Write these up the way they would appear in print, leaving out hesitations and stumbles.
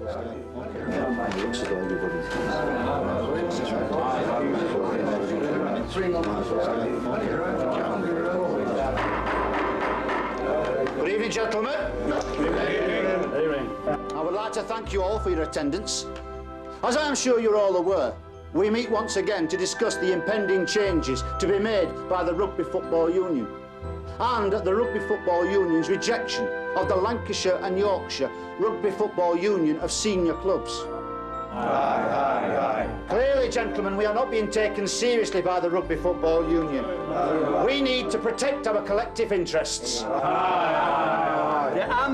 Good evening, gentlemen. Good evening. I would like to thank you all for your attendance. As I am sure you're all aware, we meet once again to discuss the impending changes to be made by the Rugby Football Union and the Rugby Football Union's rejection of the Lancashire and Yorkshire Rugby Football Union of senior clubs. Aye. Clearly, gentlemen, we are not being taken seriously by the Rugby Football Union. We need to protect our collective interests. And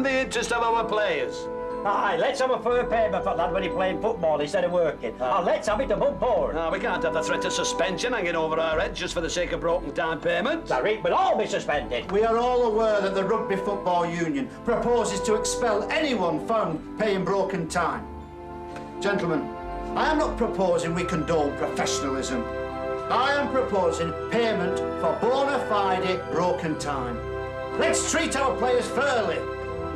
the interest of our players. Aye, let's have a fair payment for that when he's playing football instead of working. And let's have it above board. No, we can't have the threat of suspension hanging over our heads just for the sake of broken time payments. Sorry, we'll all be suspended. We are all aware that the Rugby Football Union proposes to expel anyone found paying broken time. Gentlemen, I am not proposing we condone professionalism. I am proposing payment for bona fide broken time. Let's treat our players fairly.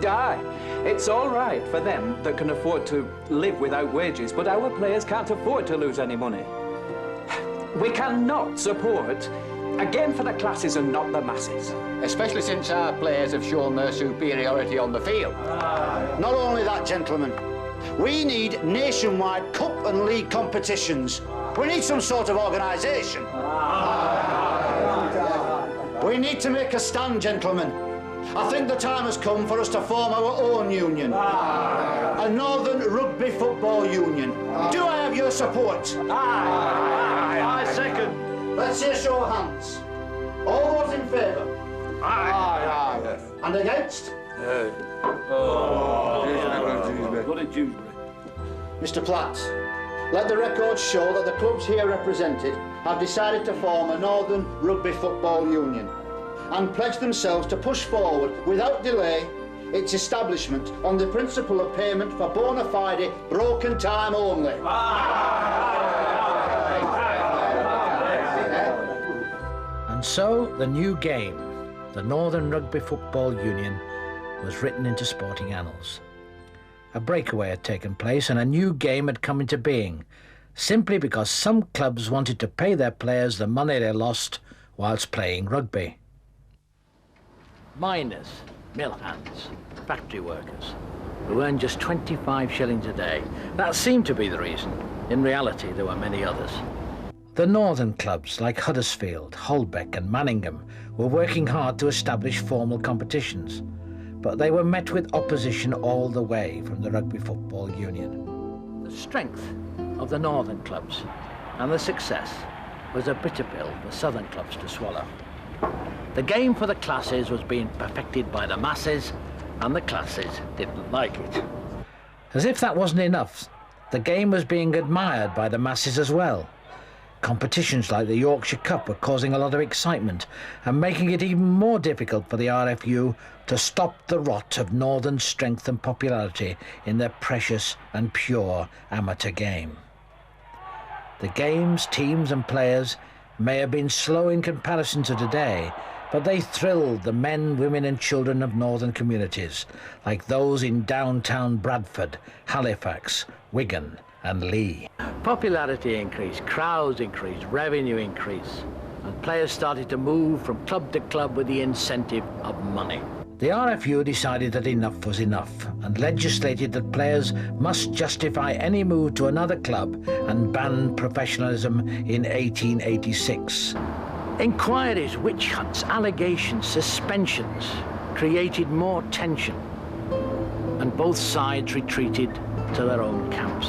Aye, it's all right for them that can afford to live without wages, but our players can't afford to lose any money. We cannot support a game for the classes and not the masses. Especially since our players have shown their superiority on the field. Not only that, gentlemen, we need nationwide cup and league competitions. We need some sort of organisation. We need to make a stand, gentlemen. I think the time has come for us to form our own union. A Northern Rugby Football Union. Do I have your support? I second. Let's see a show of hands. All those in favour? Aye. And against? Mr. Platt, let the record show that the clubs here represented have decided to form a Northern Rugby Football Union and pledge themselves to push forward without delay its establishment on the principle of payment for bona fide broken time only. And so the new game, the Northern Rugby Football Union, was written into sporting annals. A breakaway had taken place and a new game had come into being, simply because some clubs wanted to pay their players the money they lost whilst playing rugby. Miners, mill hands, factory workers, who earned just 25 shillings a day. That seemed to be the reason. In reality, there were many others. The northern clubs like Huddersfield, Holbeck and Manningham were working hard to establish formal competitions, but they were met with opposition all the way from the Rugby Football Union. The strength of the northern clubs and the success was a bitter pill for southern clubs to swallow. The game for the classes was being perfected by the masses, and the classes didn't like it. As if that wasn't enough, the game was being admired by the masses as well. Competitions like the Yorkshire Cup were causing a lot of excitement and making it even more difficult for the RFU to stop the rot of northern strength and popularity in their precious and pure amateur game. The games, teams and players may have been slow in comparison to today, but they thrilled the men, women and children of northern communities, like those in downtown Bradford, Halifax, Wigan and Leigh. Popularity increased, crowds increased, revenue increased, and players started to move from club to club with the incentive of money. The RFU decided that enough was enough and legislated that players must justify any move to another club and banned professionalism in 1886. Inquiries, witch hunts, allegations, suspensions created more tension, and both sides retreated to their own camps.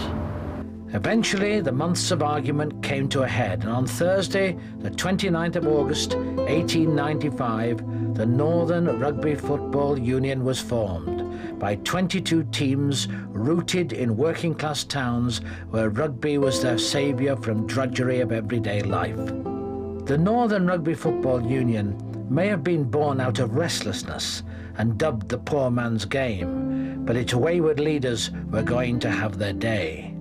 Eventually, the months of argument came to a head, and on Thursday, the 29th of August, 1895, the Northern Rugby Football Union was formed by 22 teams rooted in working-class towns where rugby was their saviour from drudgery of everyday life. The Northern Rugby Football Union may have been born out of restlessness and dubbed the poor man's game, but its wayward leaders were going to have their day.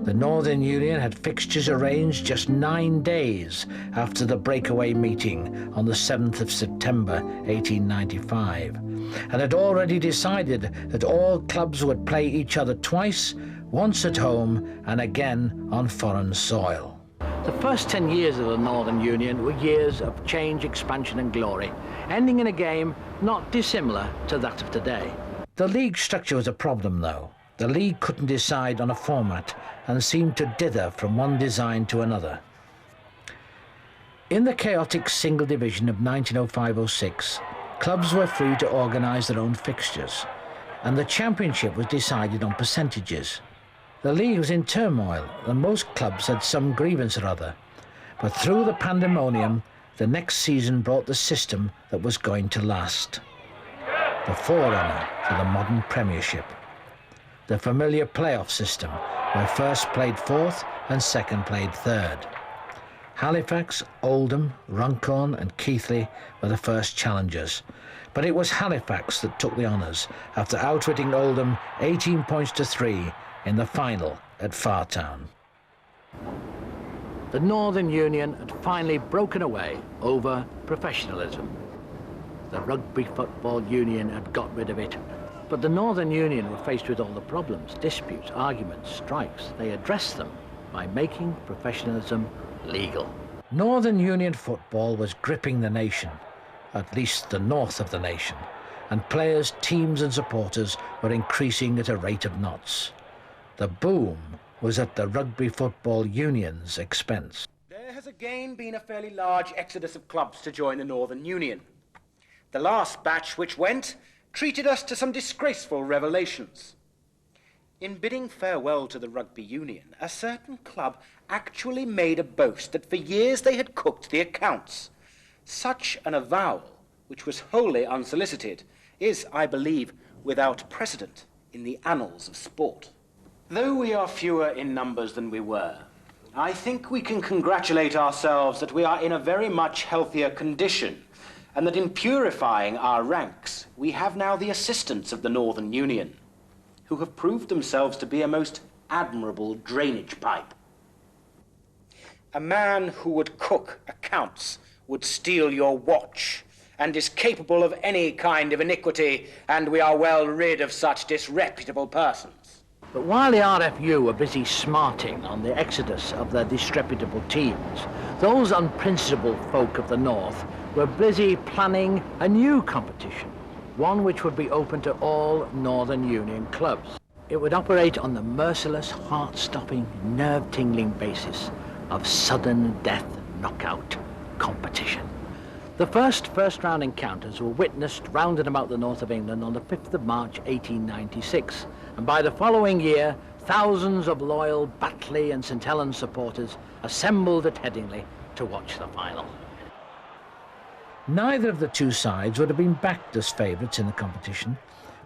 The Northern Union had fixtures arranged just 9 days after the breakaway meeting on the 7th of September 1895, and had already decided that all clubs would play each other twice, once at home and again on foreign soil. The first 10 years of the Northern Union were years of change, expansion and glory, ending in a game not dissimilar to that of today. The league structure was a problem, though. The league couldn't decide on a format and seemed to dither from one design to another. In the chaotic single division of 1905-06, clubs were free to organise their own fixtures, and the championship was decided on percentages. The league was in turmoil, and most clubs had some grievance or other. But through the pandemonium, the next season brought the system that was going to last. The forerunner to the modern Premiership. The familiar playoff system, where first played fourth and second played third. Halifax, Oldham, Runcorn and Keighley were the first challengers. But it was Halifax that took the honours after outwitting Oldham 18 points to 3 in the final at Fartown. The Northern Union had finally broken away over professionalism. The Rugby Football Union had got rid of it, but the Northern Union were faced with all the problems, disputes, arguments, strikes. They addressed them by making professionalism legal. Northern Union football was gripping the nation, at least the north of the nation, and players, teams and supporters were increasing at a rate of knots. The boom was at the Rugby Football Union's expense. There has again been a fairly large exodus of clubs to join the Northern Union. The last batch which went treated us to some disgraceful revelations. In bidding farewell to the Rugby Union, a certain club actually made a boast that for years they had cooked the accounts. Such an avowal, which was wholly unsolicited, is, I believe, without precedent in the annals of sport. Though we are fewer in numbers than we were, I think we can congratulate ourselves that we are in a very much healthier condition, and that in purifying our ranks, we have now the assistance of the Northern Union, who have proved themselves to be a most admirable drainage pipe. A man who would cook accounts would steal your watch, and is capable of any kind of iniquity, and we are well rid of such disreputable persons. But while the RFU were busy smarting on the exodus of their disreputable teams, those unprincipled folk of the North were busy planning a new competition, one which would be open to all Northern Union clubs. It would operate on the merciless, heart-stopping, nerve-tingling basis of sudden death knockout competition. The first-round encounters were witnessed round and about the north of England on the 5th of March 1896, and by the following year, thousands of loyal Batley and St Helens supporters assembled at Headingley to watch the final. Neither of the two sides would have been backed as favourites in the competition,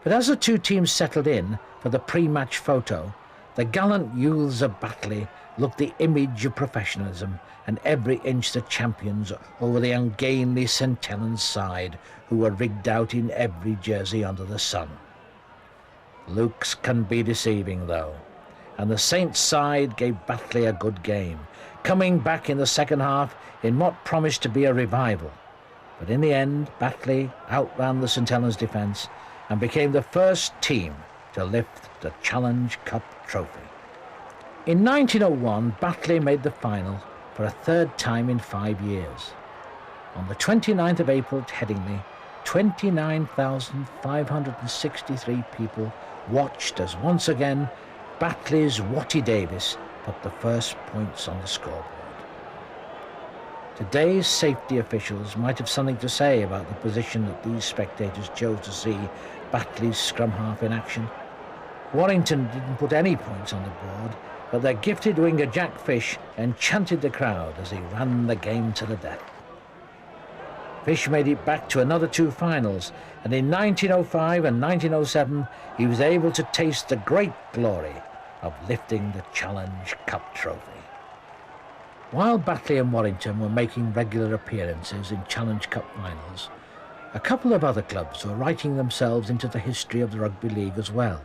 but as the two teams settled in for the pre-match photo, the gallant youths of Batley looked the image of professionalism and every inch the champions over the ungainly St Helens side, who were rigged out in every jersey under the sun. Looks can be deceiving, though, and the Saints side gave Batley a good game, coming back in the second half in what promised to be a revival. But in the end, Batley outran the St Helens defence and became the first team to lift the Challenge Cup trophy. In 1901, Batley made the final for a third time in 5 years. On the 29th of April at Headingley, 29,563 people watched as once again Batley's Watty Davis put the first points on the scoreboard. Today's safety officials might have something to say about the position that these spectators chose to see Batley's scrum half in action. Warrington didn't put any points on the board, but their gifted winger Jack Fish enchanted the crowd as he ran the game to the death. Fish made it back to another two finals, and in 1905 and 1907 he was able to taste the great glory of lifting the Challenge Cup trophy. While Batley and Warrington were making regular appearances in Challenge Cup finals, a couple of other clubs were writing themselves into the history of the Rugby League as well.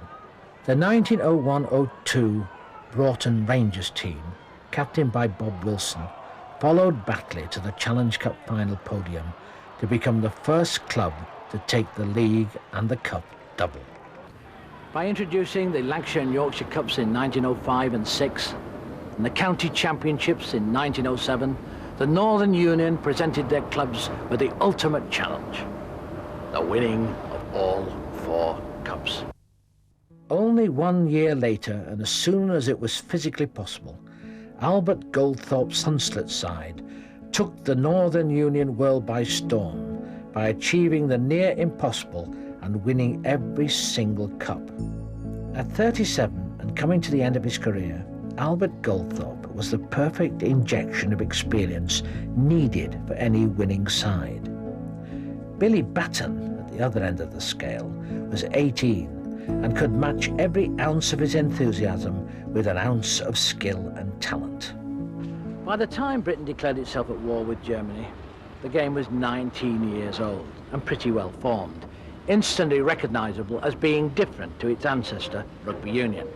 The 1901-02 Broughton Rangers team, captained by Bob Wilson, followed Batley to the Challenge Cup final podium to become the first club to take the league and the cup double. By introducing the Lancashire and Yorkshire Cups in 1905 and 6 and the County Championships in 1907, the Northern Union presented their clubs with the ultimate challenge, the winning of all 4 cups. Only 1 year later, and as soon as it was physically possible, Albert Goldthorpe's Hunslet side took the Northern Union world by storm by achieving the near impossible and winning every single cup. At 37 and coming to the end of his career, Albert Goldthorpe was the perfect injection of experience needed for any winning side. Billy Batten, at the other end of the scale, was 18 and could match every ounce of his enthusiasm with an ounce of skill and talent. By the time Britain declared itself at war with Germany, the game was 19 years old and pretty well formed, instantly recognisable as being different to its ancestor, rugby union.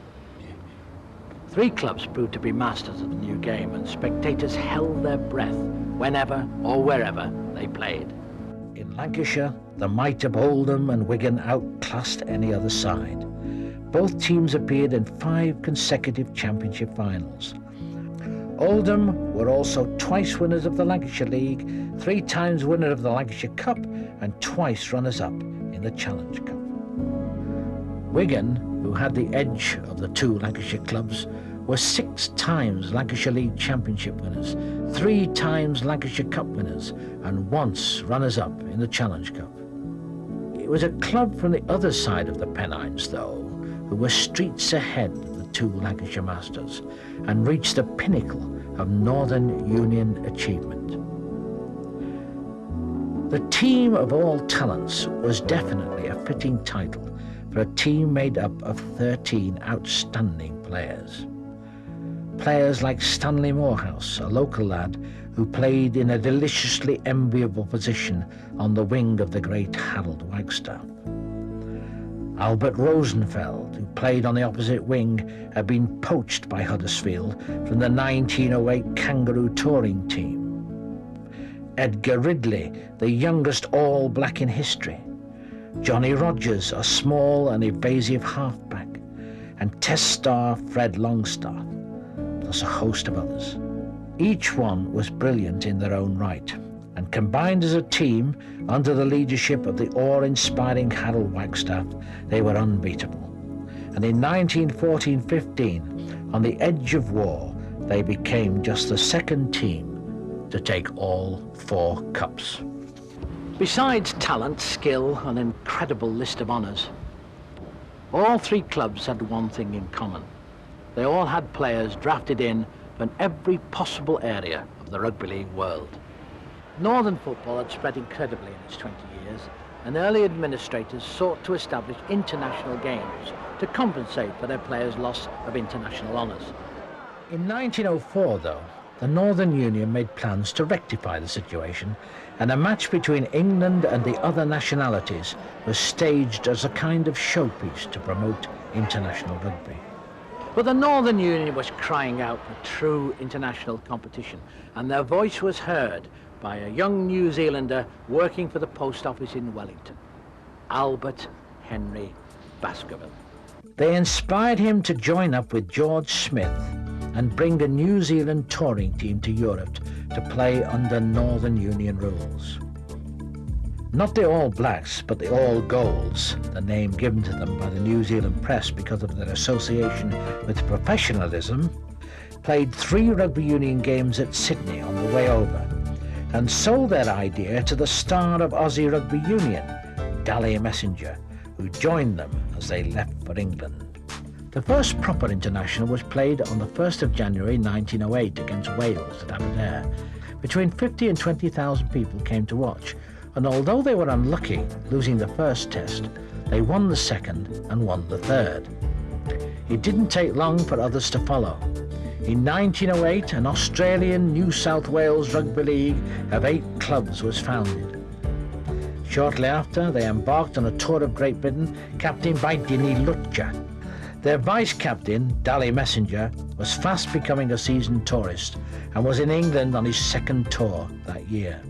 3 clubs proved to be masters of the new game, and spectators held their breath whenever or wherever they played. In Lancashire, the might of Oldham and Wigan outclassed any other side. Both teams appeared in 5 consecutive championship finals. Oldham were also twice winners of the Lancashire League, 3 times winner of the Lancashire Cup, and twice runners-up in the Challenge Cup. Wigan, who had the edge of the 2 Lancashire clubs, were 6 times Lancashire League Championship winners, 3 times Lancashire Cup winners, and once runners-up in the Challenge Cup. It was a club from the other side of the Pennines, though, who were streets ahead of the 2 Lancashire masters and reached the pinnacle of Northern Union achievement. The team of all talents was definitely a fitting title for a team made up of 13 outstanding players. Players like Stanley Morehouse, a local lad who played in a deliciously enviable position on the wing of the great Harold Wagstaff. Albert Rosenfeld, who played on the opposite wing, had been poached by Huddersfield from the 1908 Kangaroo touring team. Edgar Ridley, the youngest All-Black in history. Johnny Rogers, a small and evasive halfback, and Test star Fred Longstaff, plus a host of others. Each one was brilliant in their own right, and combined as a team under the leadership of the awe-inspiring Harold Wagstaff, they were unbeatable. And in 1914-15, on the edge of war, they became just the second team to take all 4 cups. Besides talent, skill, and an incredible list of honours, all 3 clubs had one thing in common. They all had players drafted in from every possible area of the rugby league world. Northern football had spread incredibly in its 20 years, and early administrators sought to establish international games to compensate for their players' loss of international honours. In 1904, though, the Northern Union made plans to rectify the situation, and a match between England and the other nationalities was staged as a kind of showpiece to promote international rugby. But the Northern Union was crying out for true international competition, and their voice was heard by a young New Zealander working for the post office in Wellington, Albert Henry Baskerville. They inspired him to join up with George Smith and bring a New Zealand touring team to Europe to play under Northern Union rules. Not the All Blacks, but the All Golds, the name given to them by the New Zealand press because of their association with professionalism, played 3 rugby union games at Sydney on the way over, and sold their idea to the star of Aussie Rugby Union, Dally Messenger, who joined them as they left for England. The first proper international was played on the 1st of January 1908 against Wales at Aberdare. Between 50 and 20,000 people came to watch, and although they were unlucky, losing the first test, they won the second and won the third. It didn't take long for others to follow. In 1908, an Australian New South Wales Rugby League of 8 clubs was founded. Shortly after, they embarked on a tour of Great Britain, captained by Dinny Lutcher. Their vice-captain, Dally Messenger, was fast becoming a seasoned tourist and was in England on his second tour that year.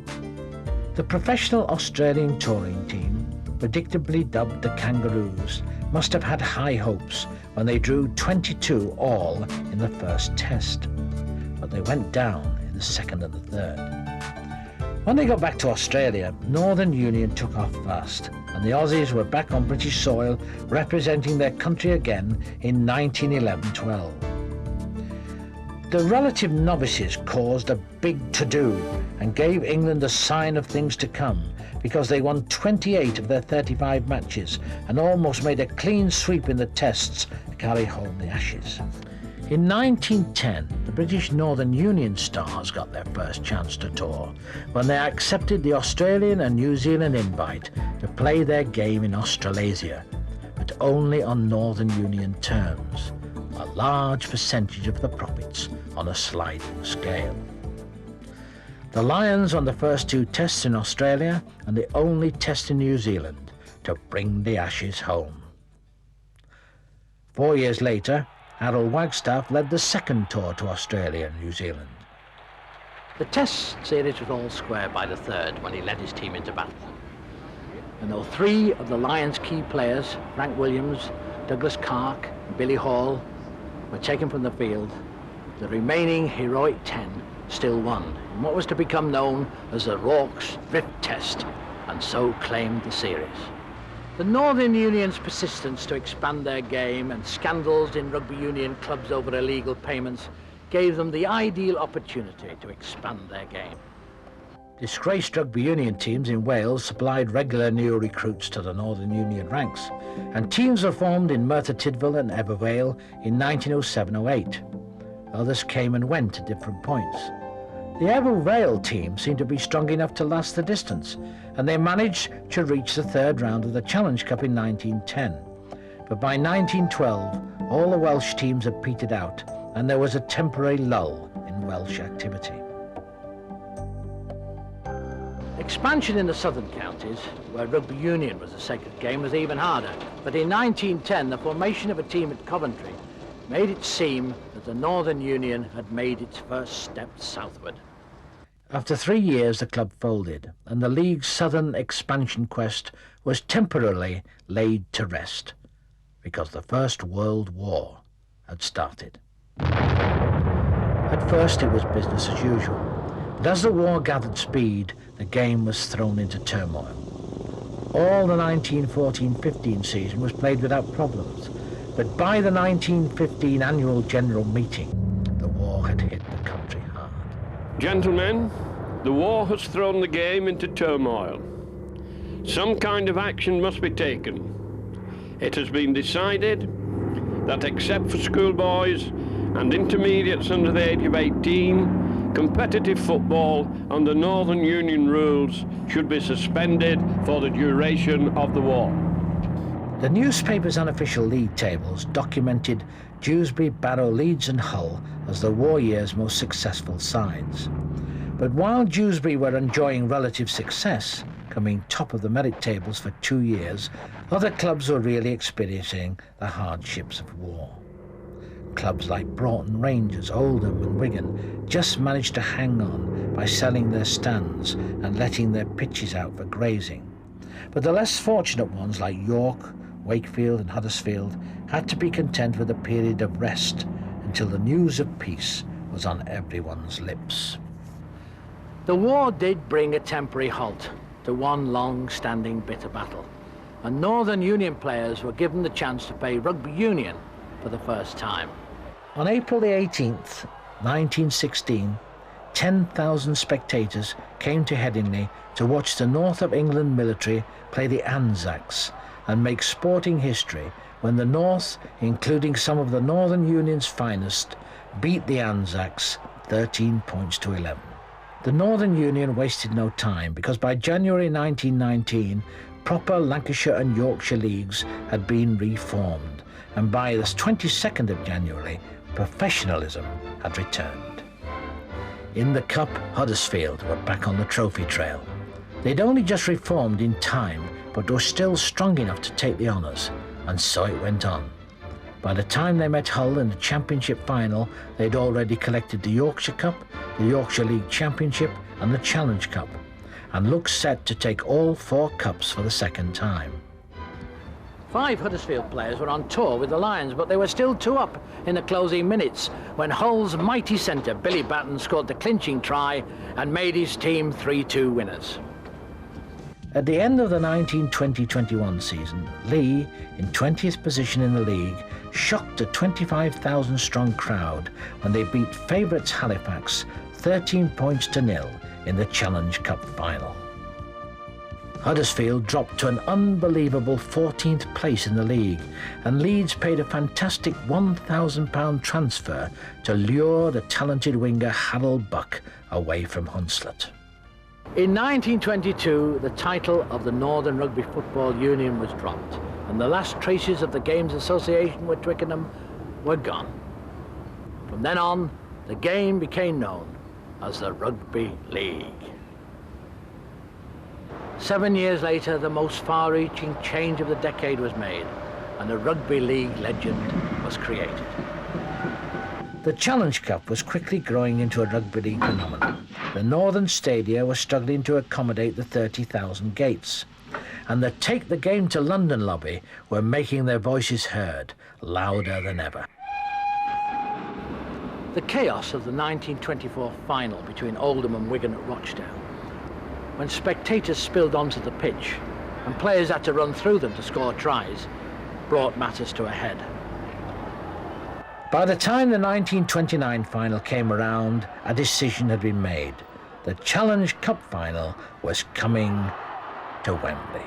The professional Australian touring team, predictably dubbed the Kangaroos, must have had high hopes when they drew 22 all in the first test, but they went down in the second and the third. When they got back to Australia, Northern Union took off fast, and the Aussies were back on British soil representing their country again in 1911-12. The relative novices caused a big to-do and gave England a sign of things to come, because they won 28 of their 35 matches and almost made a clean sweep in the tests to carry home the Ashes. In 1910, the British Northern Union Stars got their first chance to tour when they accepted the Australian and New Zealand invite to play their game in Australasia, but only on Northern Union terms, a large percentage of the profits on a sliding scale. The Lions won the first 2 tests in Australia and the only test in New Zealand to bring the Ashes home. 4 years later, Harold Wagstaff led the second tour to Australia and New Zealand. The Test series was all square by the third when he led his team into battle. And though 3 of the Lions' key players, Frank Williams, Douglas Clark, and Billy Hall, were taken from the field, the remaining heroic 10 still won in what was to become known as the Rorke's Drift Test, and so claimed the series. The Northern Union's persistence to expand their game and scandals in rugby union clubs over illegal payments gave them the ideal opportunity to expand their game. Disgraced rugby union teams in Wales supplied regular new recruits to the Northern Union ranks, and teams were formed in Merthyr Tydfil and Ebervale in 1907-08. Others came and went at different points. The Ebervale team seemed to be strong enough to last the distance, and they managed to reach the third round of the Challenge Cup in 1910. But by 1912, all the Welsh teams had petered out, and there was a temporary lull in Welsh activity. Expansion in the southern counties, where rugby union was a sacred game, was even harder. But in 1910, the formation of a team at Coventry made it seem that the Northern Union had made its first step southward. After 3 years, the club folded, and the league's southern expansion quest was temporarily laid to rest, because the First World War had started. At first, it was business as usual, but as the war gathered speed, the game was thrown into turmoil. All the 1914-15 season was played without problems, but by the 1915 annual general meeting, the war had hit the country hard. Gentlemen, the war has thrown the game into turmoil. Some kind of action must be taken. It has been decided that except for schoolboys and intermediates under the age of 18, competitive football under Northern Union rules should be suspended for the duration of the war. The newspaper's unofficial league tables documented Dewsbury, Barrow, Leeds and Hull as the war year's most successful sides. But while Dewsbury were enjoying relative success, coming top of the merit tables for 2 years, other clubs were really experiencing the hardships of war. Clubs like Broughton Rangers, Oldham and Wigan just managed to hang on by selling their stands and letting their pitches out for grazing. But the less fortunate ones like York, Wakefield and Huddersfield had to be content with a period of rest until the news of peace was on everyone's lips. The war did bring a temporary halt to one long-standing bitter battle, and Northern Union players were given the chance to play rugby union for the first time. On April the 18th, 1916, 10,000 spectators came to Headingley to watch the North of England military play the Anzacs and make sporting history when the North, including some of the Northern Union's finest, beat the Anzacs 13 points to 11. The Northern Union wasted no time, because by January 1919, proper Lancashire and Yorkshire leagues had been reformed, and by the 22nd of January, professionalism had returned. In the Cup, Huddersfield were back on the trophy trail. They'd only just reformed in time, but were still strong enough to take the honours, and so it went on. By the time they met Hull in the Championship final, they'd already collected the Yorkshire Cup, the Yorkshire League Championship and the Challenge Cup, and looked set to take all 4 cups for the second time. 5 Huddersfield players were on tour with the Lions, but they were still 2 up in the closing minutes when Hull's mighty centre Billy Batten scored the clinching try and made his team 3-2 winners. At the end of the 1920-21 season, Lee, in 20th position in the league, shocked a 25,000-strong crowd when they beat favourites Halifax 13 points to 0 in the Challenge Cup final. Huddersfield dropped to an unbelievable 14th place in the league, and Leeds paid a fantastic £1,000 transfer to lure the talented winger Harold Buck away from Hunslet. In 1922, the title of the Northern Rugby Football Union was dropped, and the last traces of the game's association with Twickenham were gone. From then on, the game became known as the Rugby League. 7 years later, the most far-reaching change of the decade was made, and a Rugby League legend was created. The Challenge Cup was quickly growing into a Rugby League phenomenon. The northern stadia were struggling to accommodate the 30,000 gates, and the Take the Game to London lobby were making their voices heard, louder than ever. The chaos of the 1924 final between Oldham and Wigan at Rochdale, when spectators spilled onto the pitch and players had to run through them to score tries, brought matters to a head. By the time the 1929 final came around, a decision had been made. The Challenge Cup final was coming to Wembley.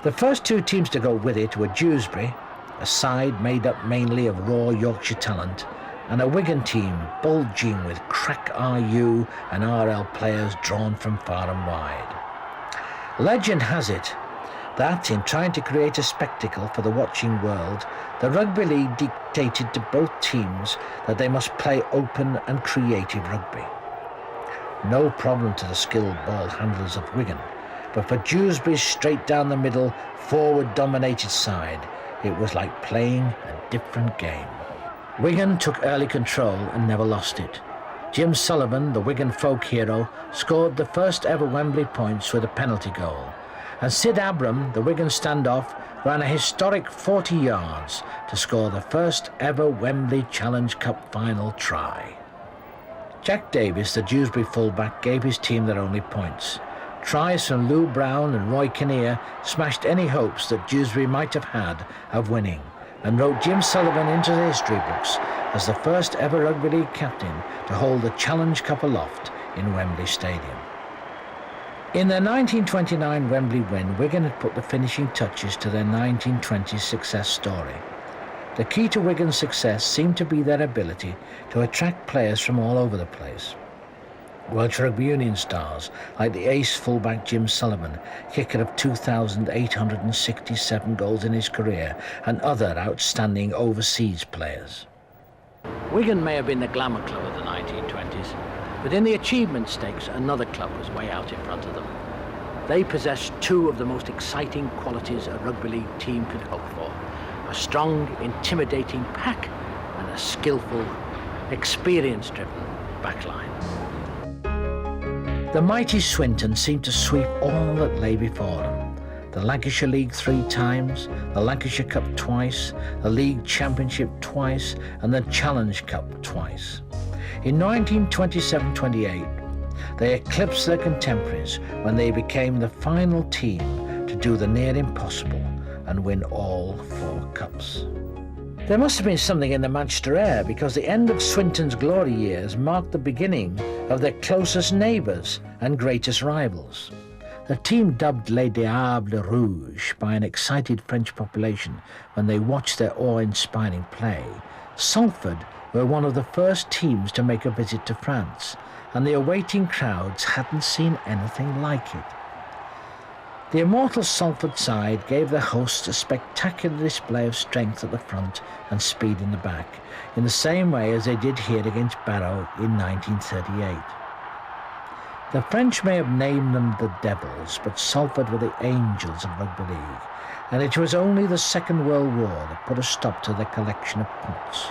The first 2 teams to go with it were Dewsbury, a side made up mainly of raw Yorkshire talent, and a Wigan team bulging with crack RU and RL players drawn from far and wide. Legend has it that in trying to create a spectacle for the watching world, the Rugby League dictated to both teams that they must play open and creative rugby. No problem to the skilled ball handlers of Wigan, but for Dewsbury's straight down the middle, forward-dominated side, it was like playing a different game. Wigan took early control and never lost it. Jim Sullivan, the Wigan folk hero, scored the first ever Wembley points with a penalty goal, and Sid Abram, the Wigan standoff, ran a historic 40 yards to score the first ever Wembley Challenge Cup final try. Jack Davis, the Dewsbury fullback, gave his team their only points. Tries from Lou Brown and Roy Kinnear smashed any hopes that Dewsbury might have had of winning, and wrote Jim Sullivan into the history books as the first ever Rugby League captain to hold the Challenge Cup aloft in Wembley Stadium. In their 1929 Wembley win, Wigan had put the finishing touches to their 1920s success story. The key to Wigan's success seemed to be their ability to attract players from all over the place. Welsh Rugby Union stars like the ace fullback Jim Sullivan, kicker of 2,867 goals in his career, and other outstanding overseas players. Wigan may have been the glamour club of the 1920s, but in the achievement stakes, another club was way out in front of them. They possessed 2 of the most exciting qualities a rugby league team could hope for: a strong, intimidating pack and a skillful, experience-driven backline. The mighty Swinton seemed to sweep all that lay before them. The Lancashire League 3 times, the Lancashire Cup twice, the League Championship twice, and the Challenge Cup twice. In 1927-28, they eclipsed their contemporaries when they became the final team to do the near impossible and win all 4 cups. There must have been something in the Manchester air, because the end of Swinton's glory years marked the beginning of their closest neighbours and greatest rivals. The team dubbed Les Diables Rouges by an excited French population when they watched their awe-inspiring play, Salford were one of the first teams to make a visit to France, and the awaiting crowds hadn't seen anything like it. The immortal Salford side gave their hosts a spectacular display of strength at the front and speed in the back, in the same way as they did here against Barrow in 1938. The French may have named them the Devils, but Salford were the Angels of rugby league, and it was only the Second World War that put a stop to their collection of punts.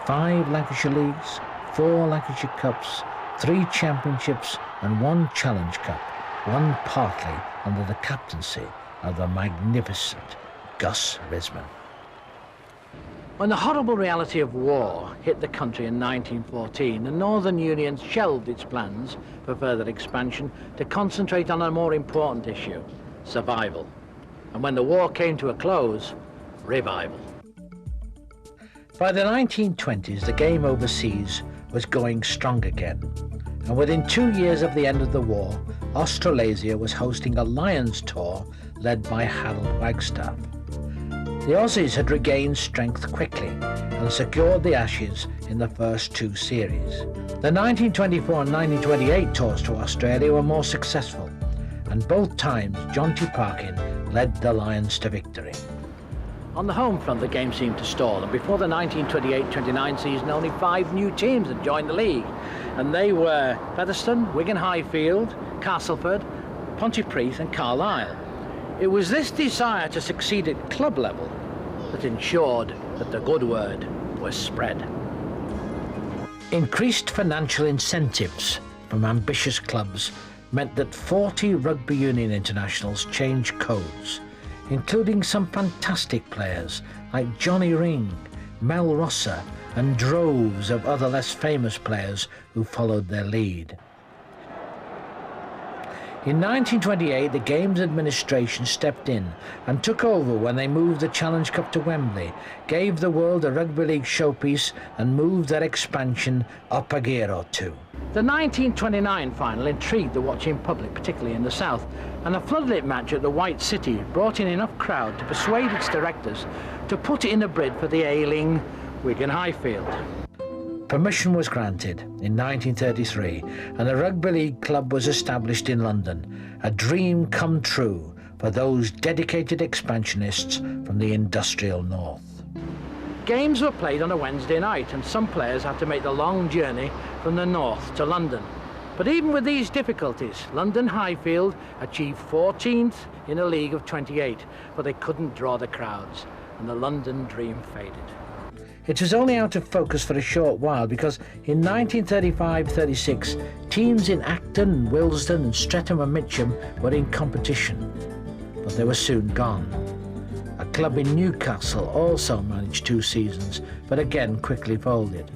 5 Lancashire Leagues, 4 Lancashire Cups, 3 Championships and 1 Challenge Cup, won partly under the captaincy of the magnificent Gus Risman. When the horrible reality of war hit the country in 1914, the Northern Union shelved its plans for further expansion to concentrate on a more important issue, survival. And when the war came to a close, revival. By the 1920s, the game overseas was going strong again. And within 2 years of the end of the war, Australasia was hosting a Lions tour led by Harold Wagstaff. The Aussies had regained strength quickly and secured the Ashes in the first 2 series. The 1924 and 1928 tours to Australia were more successful, and both times John T. Parkin led the Lions to victory. On the home front, the game seemed to stall, and before the 1928-29 season, only 5 new teams had joined the league, and they were Featherstone, Wigan Highfield, Castleford, Pontypridd and Carlisle. It was this desire to succeed at club level that ensured that the good word was spread. Increased financial incentives from ambitious clubs meant that 40 rugby union internationals changed codes, including some fantastic players like Johnny Ring, Mel Rosser, and droves of other less famous players who followed their lead. In 1928, the Games administration stepped in and took over when they moved the Challenge Cup to Wembley, gave the world a rugby league showpiece and moved their expansion up a gear or 2. The 1929 final intrigued the watching public, particularly in the south, and a floodlit match at the White City brought in enough crowd to persuade its directors to put in a bid for the ailing Wigan Highfield. Permission was granted in 1933 and a rugby league club was established in London, a dream come true for those dedicated expansionists from the industrial north. Games were played on a Wednesday night and some players had to make the long journey from the north to London. But even with these difficulties, London Highfield achieved 14th in a league of 28, but they couldn't draw the crowds and the London dream faded. It was only out of focus for a short while because in 1935-36, teams in Acton, Willesden and Streatham and Mitcham were in competition, but they were soon gone. A club in Newcastle also managed 2 seasons, but again quickly folded.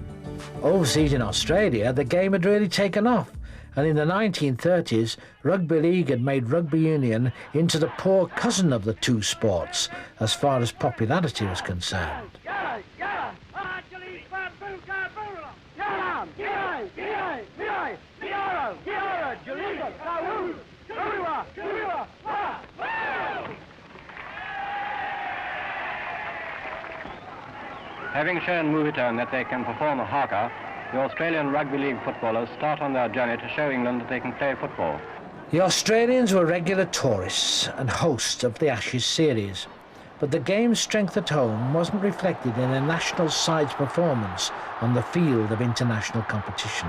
Overseas in Australia, the game had really taken off, and in the 1930s, rugby league had made rugby union into the poor cousin of the 2 sports as far as popularity was concerned. Having shown Movietone that they can perform a haka, the Australian Rugby League footballers start on their journey to show England that they can play football. The Australians were regular tourists and hosts of the Ashes series, but the game's strength at home wasn't reflected in the national side's performance on the field of international competition.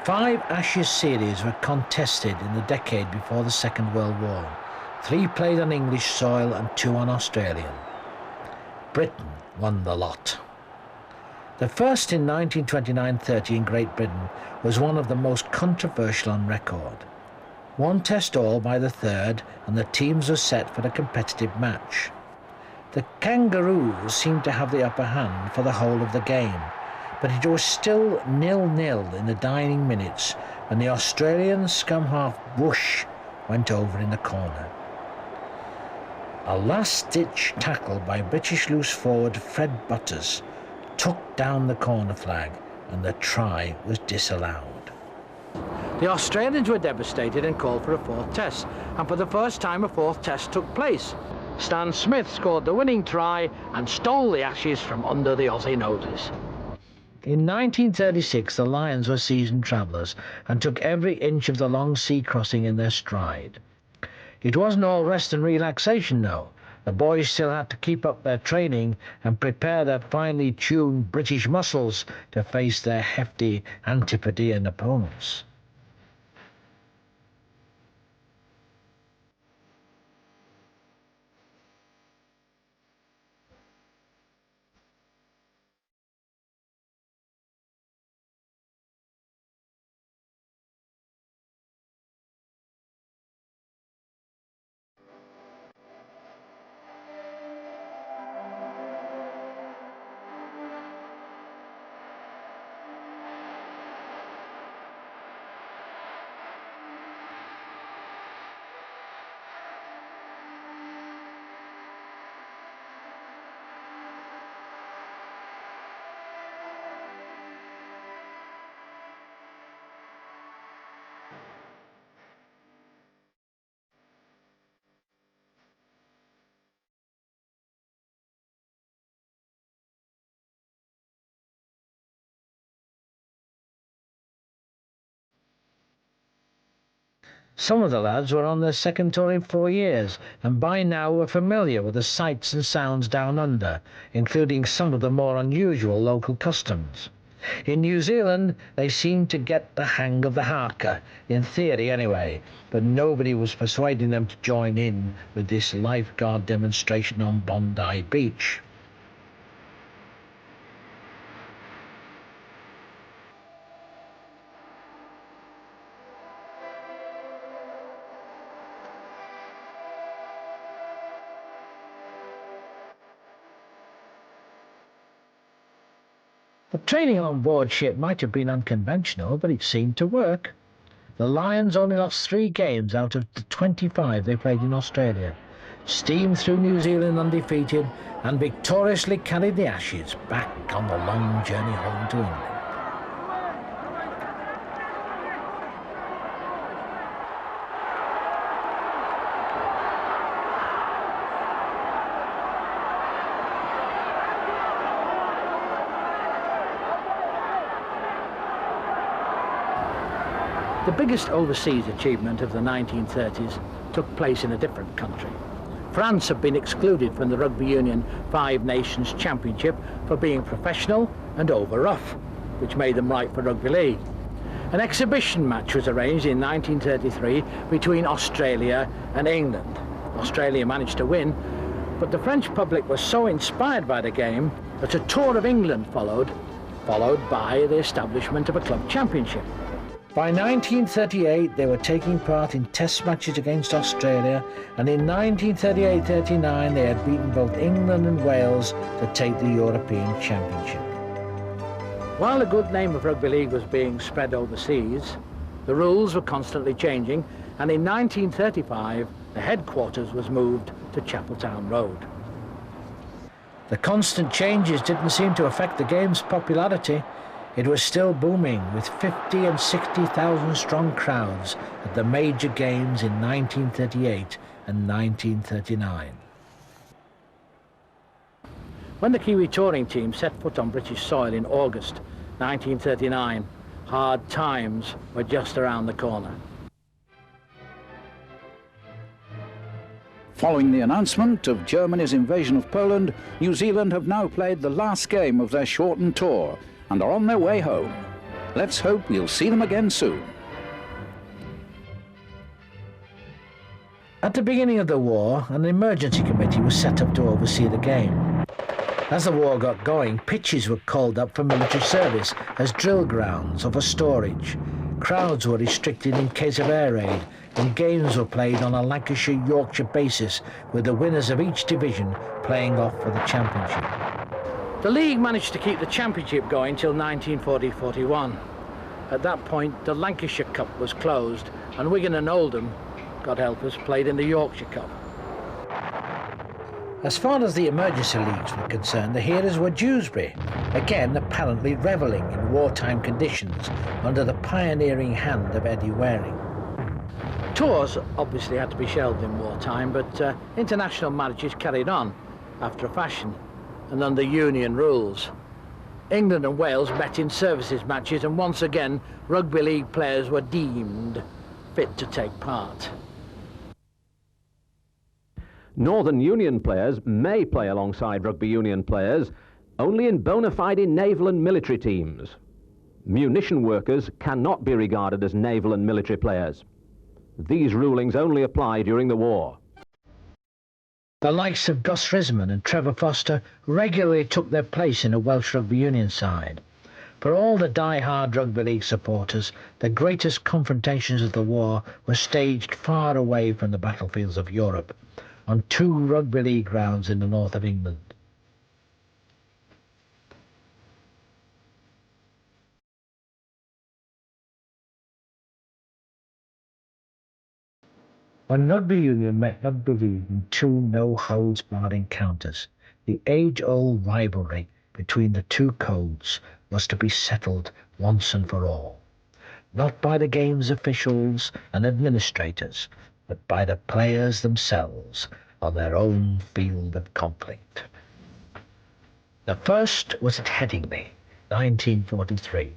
5 Ashes series were contested in the decade before the Second World War. 3 played on English soil and 2 on Australian. Britain won the lot. The first in 1929-30 in Great Britain was one of the most controversial on record. 1 test all by the 3rd and the teams were set for a competitive match. The Kangaroos seemed to have the upper hand for the whole of the game, but it was still 0-0 in the dying minutes when the Australian scum half whoosh went over in the corner. A last-ditch tackle by British loose forward Fred Butters took down the corner flag and the try was disallowed. The Australians were devastated and called for a 4th test, and for the first time a 4th test took place. Stan Smith scored the winning try and stole the Ashes from under the Aussie noses. In 1936 the Lions were seasoned travellers and took every inch of the long sea crossing in their stride. It wasn't all rest and relaxation, no. The boys still had to keep up their training and prepare their finely tuned British muscles to face their hefty Antipodean opponents. Some of the lads were on their second tour in 4 years, and by now were familiar with the sights and sounds down under, including some of the more unusual local customs. In New Zealand, they seemed to get the hang of the haka, in theory anyway, but nobody was persuading them to join in with this lifeguard demonstration on Bondi Beach. The training on board ship might have been unconventional, but it seemed to work. The Lions only lost 3 games out of the 25 they played in Australia, steamed through New Zealand undefeated, and victoriously carried the Ashes back on the long journey home to England. The biggest overseas achievement of the 1930s took place in a different country. France had been excluded from the Rugby Union 5 Nations Championship for being professional and over rough, which made them right for rugby league. An exhibition match was arranged in 1933 between Australia and England. Australia managed to win, but the French public was so inspired by the game that a tour of England followed by the establishment of a club championship. By 1938, they were taking part in test matches against Australia, and in 1938-39, they had beaten both England and Wales to take the European Championship. While the good name of rugby league was being spread overseas, the rules were constantly changing, and in 1935, the headquarters was moved to Chapeltown Road. The constant changes didn't seem to affect the game's popularity. It was still booming, with 50 and 60,000 strong crowds at the major games in 1938 and 1939. When the Kiwi touring team set foot on British soil in August 1939, hard times were just around the corner. Following the announcement of Germany's invasion of Poland, New Zealand have now played the last game of their shortened tour and are on their way home. Let's hope we'll see them again soon. At the beginning of the war, an emergency committee was set up to oversee the game. As the war got going, pitches were called up for military service as drill grounds or for storage. Crowds were restricted in case of air raid, and games were played on a Lancashire-Yorkshire basis, with the winners of each division playing off for the championship. The league managed to keep the championship going till 1940-41. At that point, the Lancashire Cup was closed, and Wigan and Oldham, God help us, played in the Yorkshire Cup. As far as the emergency leagues were concerned, the heroes were Dewsbury, again apparently revelling in wartime conditions under the pioneering hand of Eddie Waring. Tours obviously had to be shelved in wartime, but international matches carried on after a fashion and under Union rules. England and Wales met in services matches, and once again rugby league players were deemed fit to take part. Northern Union players may play alongside rugby union players only in bona fide naval and military teams. Munition workers cannot be regarded as naval and military players. These rulings only apply during the war. The likes of Gus Risman and Trevor Foster regularly took their place in a Welsh rugby union side. For all the die-hard rugby league supporters, the greatest confrontations of the war were staged far away from the battlefields of Europe, on 2 rugby league grounds in the north of England. When rugby union met rugby league in 2 no-holds-barred encounters, the age-old rivalry between the 2 codes was to be settled once and for all, not by the game's officials and administrators, but by the players themselves on their own field of conflict. The first was at Headingley, 1943,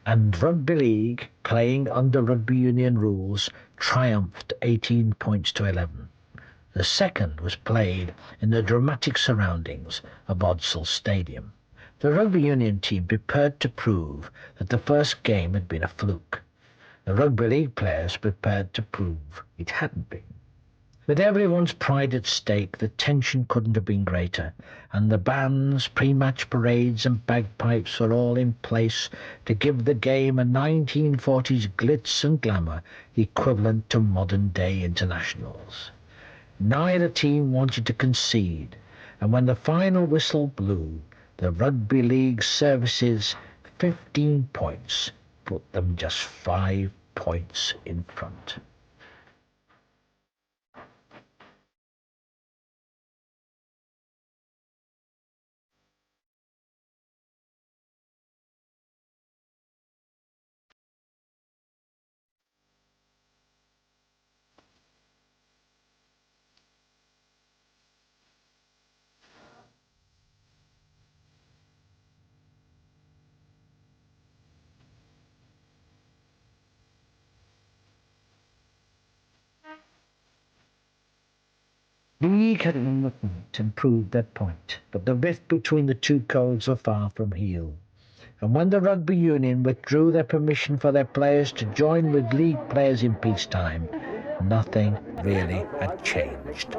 and rugby league, playing under rugby union rules, triumphed 18 points to 11. The second was played in the dramatic surroundings of Odsal Stadium. The rugby union team prepared to prove that the first game had been a fluke. The rugby league players prepared to prove it hadn't been. With everyone's pride at stake, the tension couldn't have been greater, and the bands, pre-match parades and bagpipes were all in place to give the game a 1940s glitz and glamour equivalent to modern-day internationals. Neither team wanted to concede, and when the final whistle blew, the Rugby League Services' 15 points put them just 5 points in front. League had won the point and proved their point, but the rift between the 2 codes were far from healed. And when the rugby union withdrew their permission for their players to join with league players in peacetime, nothing really had changed.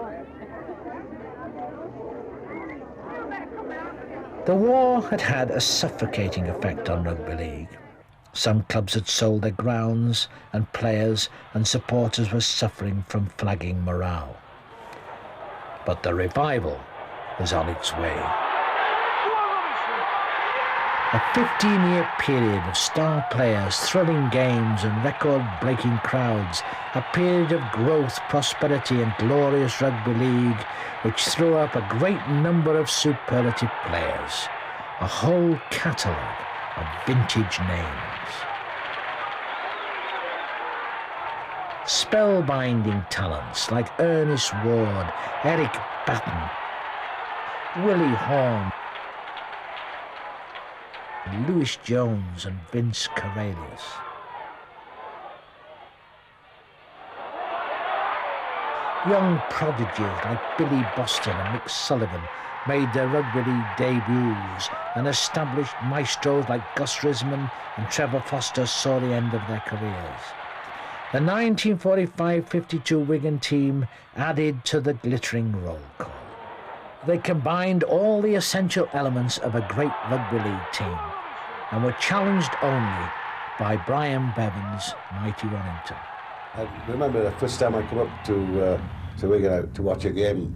The war had had a suffocating effect on rugby league. Some clubs had sold their grounds, and players and supporters were suffering from flagging morale. But the revival was on its way. A 15-year period of star players, thrilling games and record-breaking crowds, a period of growth, prosperity and glorious rugby league which threw up a great number of superlative players, a whole catalogue of vintage names. Spellbinding talents like Ernest Ward, Eric Batten, Willie Horn, Lewis Jones and Vince Cornelius. Young prodigies like Billy Boston and Mick Sullivan made their rugby league debuts, and established maestros like Gus Risman and Trevor Foster saw the end of their careers. The 1945-52 Wigan team added to the glittering roll call. They combined all the essential elements of a great rugby league team and were challenged only by Brian Bevan's mighty Wellington. I remember the first time I come up to Wigan to watch a game.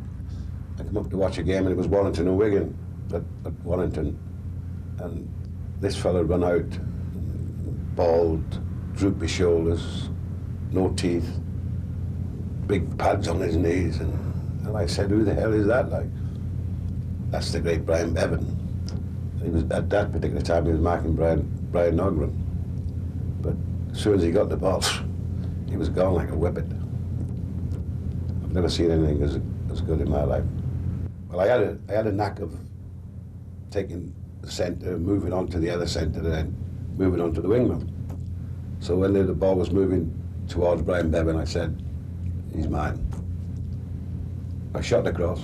I come up to watch a game and it was Wellington and Wigan at Wellington. And this fella run out, bald, droopy shoulders, no teeth, big pads on his knees, and I said, who the hell is that? Like, that's the great Brian Bevan. And he was, at that particular time, he was marking Brian Ogren. But as soon as he got the ball, he was gone like a whippet. I've never seen anything as good in my life. Well, I had a knack of taking the centre, moving on to the other centre, and then moving on to the wingman. So when the ball was moving towards Brian Bevan, I said, he's mine. I shot across.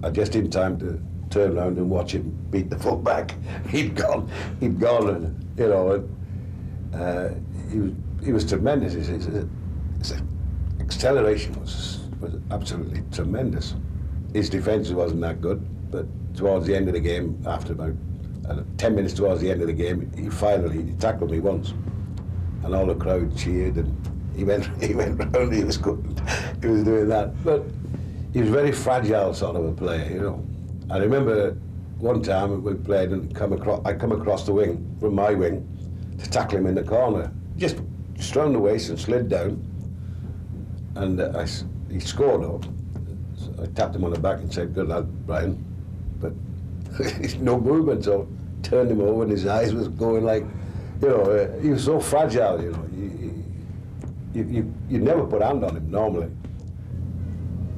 I just in time to turn around and watch him beat the fullback. He'd gone, and, you know, he was tremendous. His acceleration was absolutely tremendous. His defence wasn't that good, but towards the end of the game, after about 10 minutes towards the end of the game, he tackled me once, and all the crowd cheered, and he went round. He was good. He was doing that, but he was very fragile sort of a player, you know. I remember one time we played and I come across the wing from my wing to tackle him in the corner, just round the waist and slid down, and he scored up. So I tapped him on the back and said, "Good lad, Brian," but no movement. So turned him over, and his eyes was going like, you know, he was so fragile, you know. You never put a hand on him normally.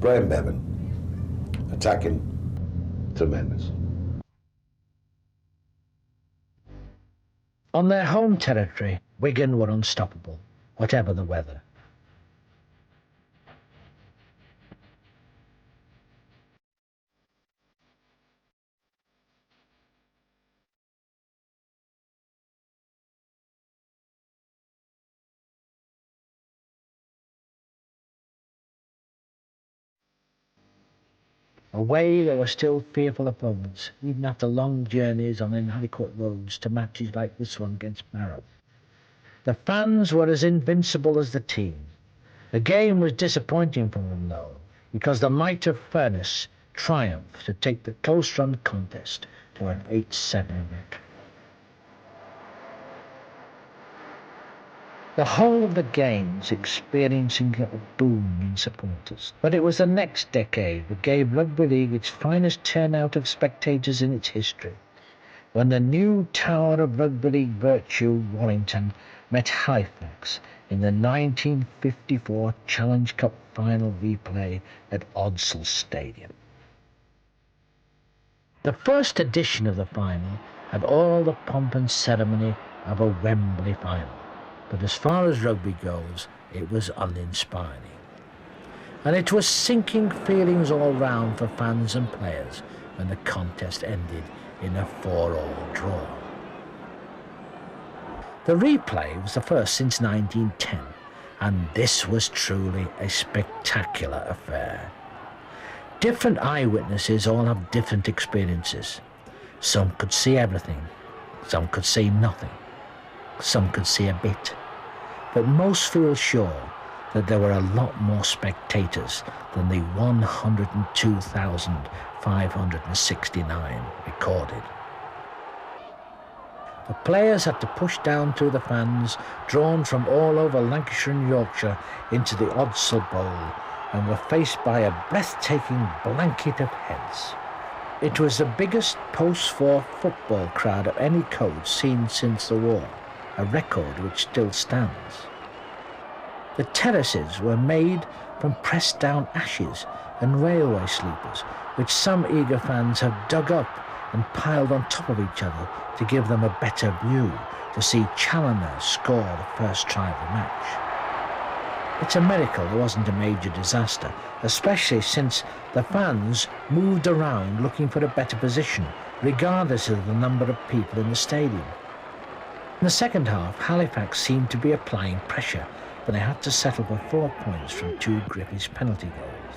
Brian Bevan, attacking, tremendous. On their home territory, Wigan were unstoppable, whatever the weather. Away, there were still fearful opponents, even after long journeys on inadequate roads to matches like this one against Barrow. The fans were as invincible as the team. The game was disappointing for them, though, because the might of Furness triumphed to take the close-run contest to an 8-7 victory. The whole of the game's experiencing a boom in supporters. But it was the next decade that gave Rugby League its finest turnout of spectators in its history, when the new tower of Rugby League virtue, Warrington, met Halifax in the 1954 Challenge Cup final replay at Odsal Stadium. The first edition of the final had all the pomp and ceremony of a Wembley final. But as far as rugby goes, it was uninspiring. And it was sinking feelings all round for fans and players when the contest ended in a 4-4 draw. The replay was the first since 1910, and this was truly a spectacular affair. Different eyewitnesses all have different experiences. Some could see everything, some could see nothing. Some could see a bit, but most feel sure that there were a lot more spectators than the 102,569 recorded. The players had to push down through the fans, drawn from all over Lancashire and Yorkshire into the Odsal Bowl, and were faced by a breathtaking blanket of heads. It was the biggest post-war football crowd of any code seen since the war, a record which still stands. The terraces were made from pressed down ashes and railway sleepers, which some eager fans have dug up and piled on top of each other to give them a better view to see Challoner score the first try of the match. It's a miracle there wasn't a major disaster, especially since the fans moved around looking for a better position, regardless of the number of people in the stadium. In the second half, Halifax seemed to be applying pressure, but they had to settle for 4 points from 2 Griffiths penalty goals.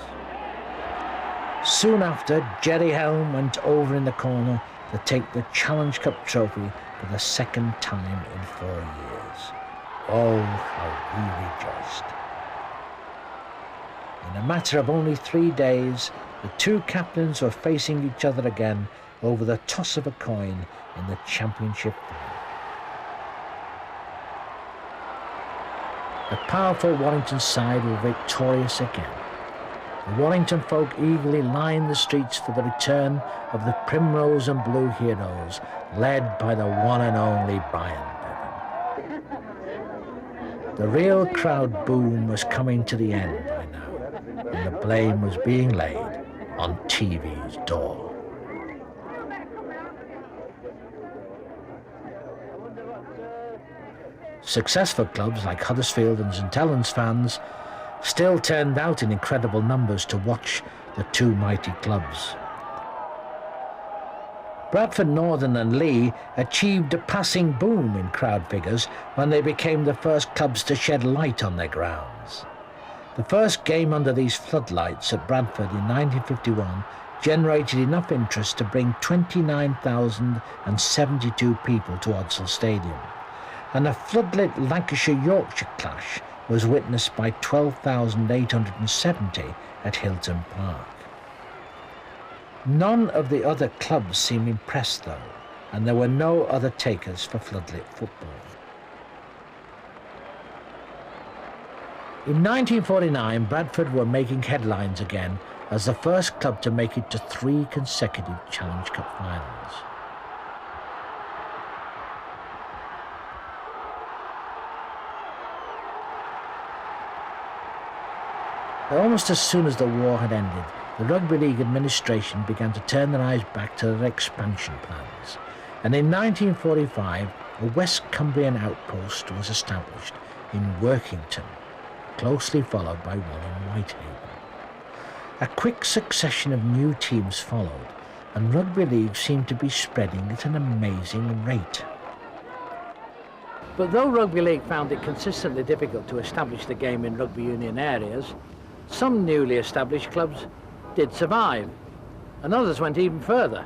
Soon after, Jerry Helm went over in the corner to take the Challenge Cup trophy for the second time in 4 years. Oh, how we rejoiced. In a matter of only 3 days, the two captains were facing each other again over the toss of a coin in the championship final. The powerful Warrington side were victorious again. The Warrington folk eagerly lined the streets for the return of the Primrose and Blue heroes, led by the one and only Brian Bevan. The real crowd boom was coming to the end by now, and the blame was being laid on TV's door. Successful clubs like Huddersfield and St Helens fans still turned out in incredible numbers to watch the two mighty clubs. Bradford Northern and Leigh achieved a passing boom in crowd figures when they became the first clubs to shed light on their grounds. The first game under these floodlights at Bradford in 1951 generated enough interest to bring 29,072 people to Odsal Stadium, and a floodlit Lancashire-Yorkshire clash was witnessed by 12,870 at Hilton Park. None of the other clubs seemed impressed though, and there were no other takers for floodlit football. In 1949, Bradford were making headlines again as the first club to make it to 3 consecutive Challenge Cup finals. Almost as soon as the war had ended, the Rugby League administration began to turn their eyes back to their expansion plans, and in 1945 a West Cumbrian outpost was established in Workington, closely followed by one in Whitehaven. A quick succession of new teams followed, and Rugby League seemed to be spreading at an amazing rate. But though Rugby League found it consistently difficult to establish the game in rugby union areas, some newly established clubs did survive, and others went even further.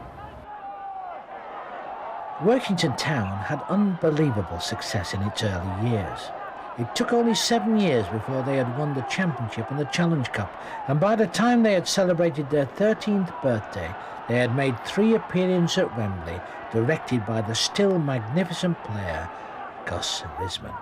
Workington Town had unbelievable success in its early years. It took only 7 years before they had won the Championship and the Challenge Cup, and by the time they had celebrated their 13th birthday, they had made 3 appearances at Wembley, directed by the still magnificent player Gus Risman.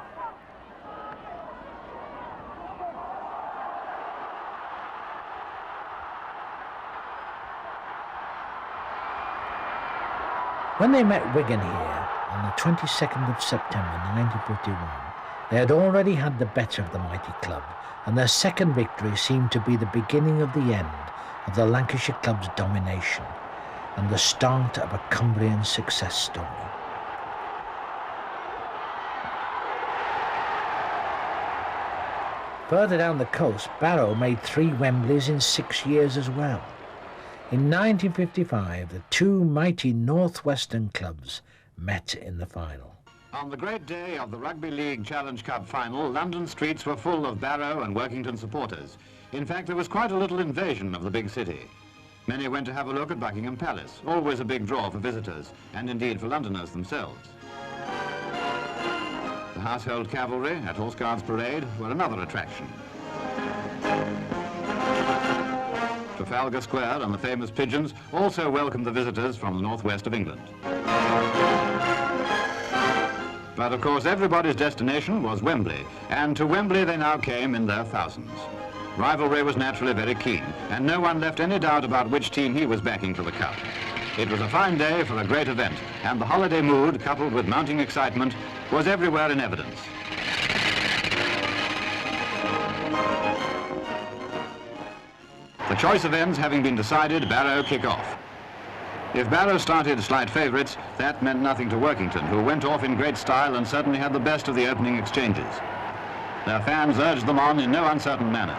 When they met Wigan here on the 22nd of September 1951, they had already had the better of the mighty club, and their second victory seemed to be the beginning of the end of the Lancashire club's domination and the start of a Cumbrian success story. Further down the coast, Barrow made 3 Wembleys in 6 years as well. In 1955, the 2 mighty northwestern clubs met in the final. On the great day of the Rugby League Challenge Cup final, London streets were full of Barrow and Workington supporters. In fact, there was quite a little invasion of the big city. Many went to have a look at Buckingham Palace, always a big draw for visitors, and indeed for Londoners themselves. The Household Cavalry at Horse Guards Parade were another attraction. Trafalgar Square and the famous pigeons also welcomed the visitors from the northwest of England. But of course everybody's destination was Wembley, and to Wembley they now came in their thousands. Rivalry was naturally very keen, and no one left any doubt about which team he was backing for the cup. It was a fine day for a great event, and the holiday mood, coupled with mounting excitement, was everywhere in evidence. The choice of ends having been decided, Barrow kick off. If Barrow started slight favourites, that meant nothing to Workington, who went off in great style and certainly had the best of the opening exchanges. Their fans urged them on in no uncertain manner.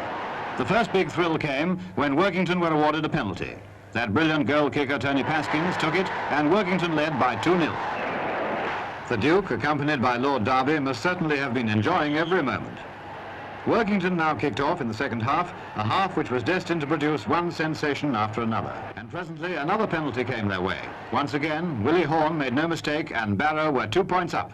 The first big thrill came when Workington were awarded a penalty. That brilliant goal kicker Tony Paskins took it, and Workington led by 2-0. The Duke, accompanied by Lord Derby, must certainly have been enjoying every moment. Workington now kicked off in the second half, a half which was destined to produce one sensation after another. And presently another penalty came their way. Once again, Willie Horne made no mistake, and Barrow were 2 points up.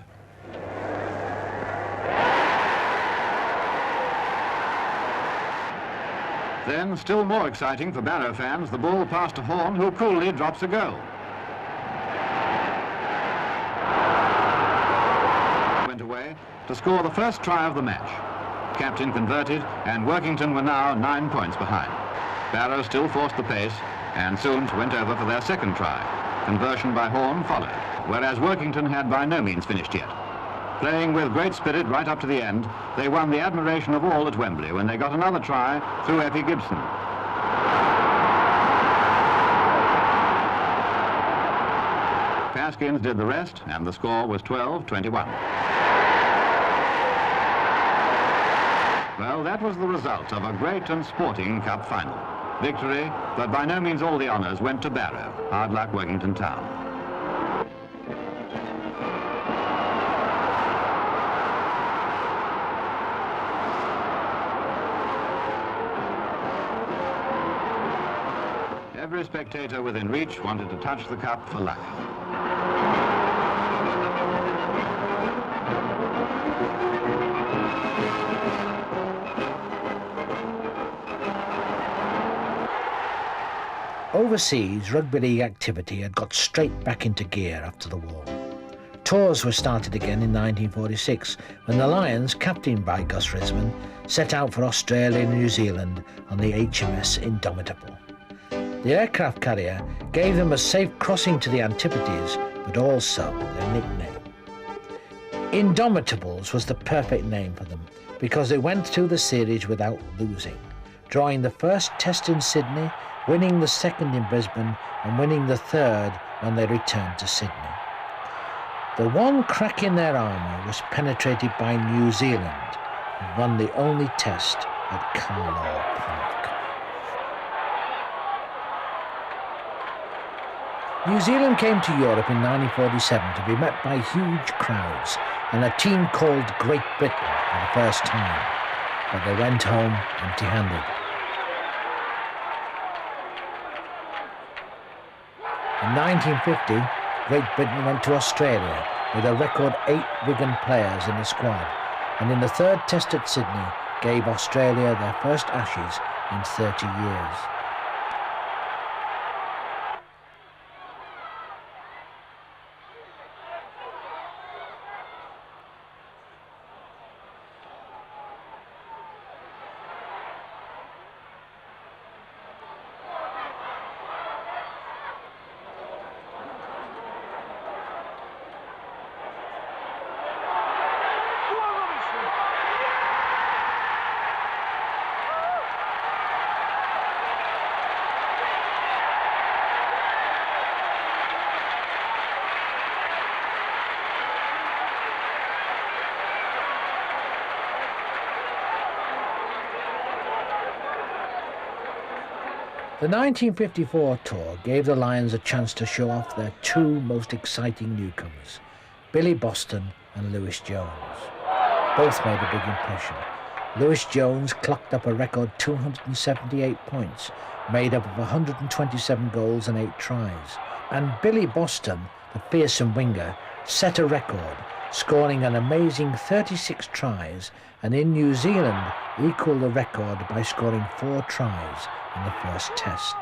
Then, still more exciting for Barrow fans, the ball passed to Horne, who coolly drops a goal. Went away to score the first try of the match. Captain converted, and Workington were now 9 points behind. Barrow still forced the pace, and soon went over for their second try. Conversion by Horne followed, whereas Workington had by no means finished yet. Playing with great spirit right up to the end, they won the admiration of all at Wembley when they got another try through Effie Gibson. Paskins did the rest, and the score was 12-21. Well, that that was the result of a great and sporting cup final. Victory, but by no means all the honours went to Barrow. Hard luck, Workington Town. Every spectator within reach wanted to touch the cup for luck. Overseas, rugby league activity had got straight back into gear after the war. Tours were started again in 1946 when the Lions, captained by Gus Risman, set out for Australia and New Zealand on the HMS Indomitable. The aircraft carrier gave them a safe crossing to the Antipodes, but also their nickname. Indomitables was the perfect name for them because they went through the series without losing, drawing the first test in Sydney, winning the second in Brisbane and winning the third when they returned to Sydney. The one crack in their armour was penetrated by New Zealand, who won the only test at Carlaw Park. New Zealand came to Europe in 1947 to be met by huge crowds and a team called Great Britain for the first time, but they went home empty-handed. In 1950, Great Britain went to Australia with a record 8 Wigan players in the squad, and in the third test at Sydney gave Australia their first Ashes in 30 years. The 1954 tour gave the Lions a chance to show off their two most exciting newcomers, Billy Boston and Lewis Jones. Both made a big impression. Lewis Jones clocked up a record 278 points, made up of 127 goals and 8 tries. And Billy Boston, the fearsome winger, set a record, scoring an amazing 36 tries, and in New Zealand equalled the record by scoring 4 tries in the first test.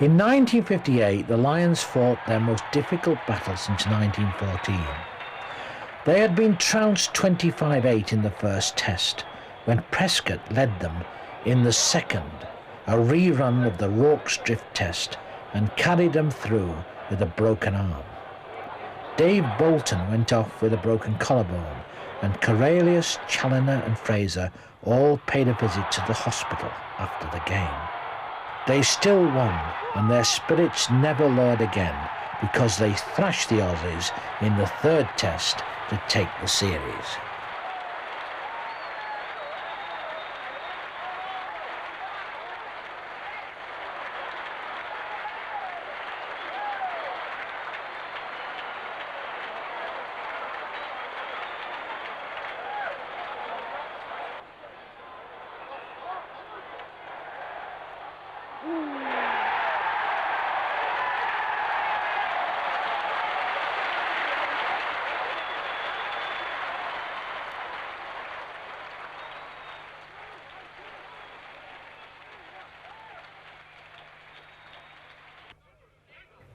In 1958, the Lions fought their most difficult battle since 1914. They had been trounced 25-8 in the first test, when Prescott led them in the second, a rerun of the Rorke's Drift test, and carried them through with a broken arm. Dave Bolton went off with a broken collarbone, and Cornelius, Challoner and Fraser all paid a visit to the hospital after the game. They still won, and their spirits never lowered again because they thrashed the Aussies in the third test to take the series.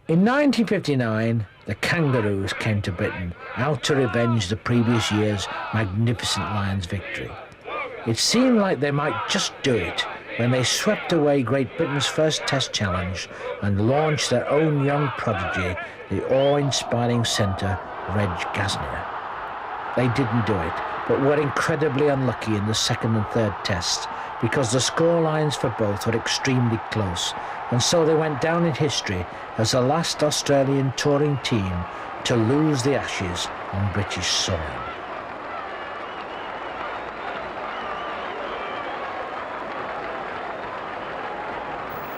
In 1959, the Kangaroos came to Britain, out to revenge the previous year's magnificent Lions victory. It seemed like they might just do it when they swept away Great Britain's first Test challenge and launched their own young prodigy, the awe-inspiring centre, Reg Gasnier. They didn't do it, but were incredibly unlucky in the second and third Tests because the scorelines for both were extremely close, and so they went down in history as the last Australian touring team to lose the Ashes on British soil.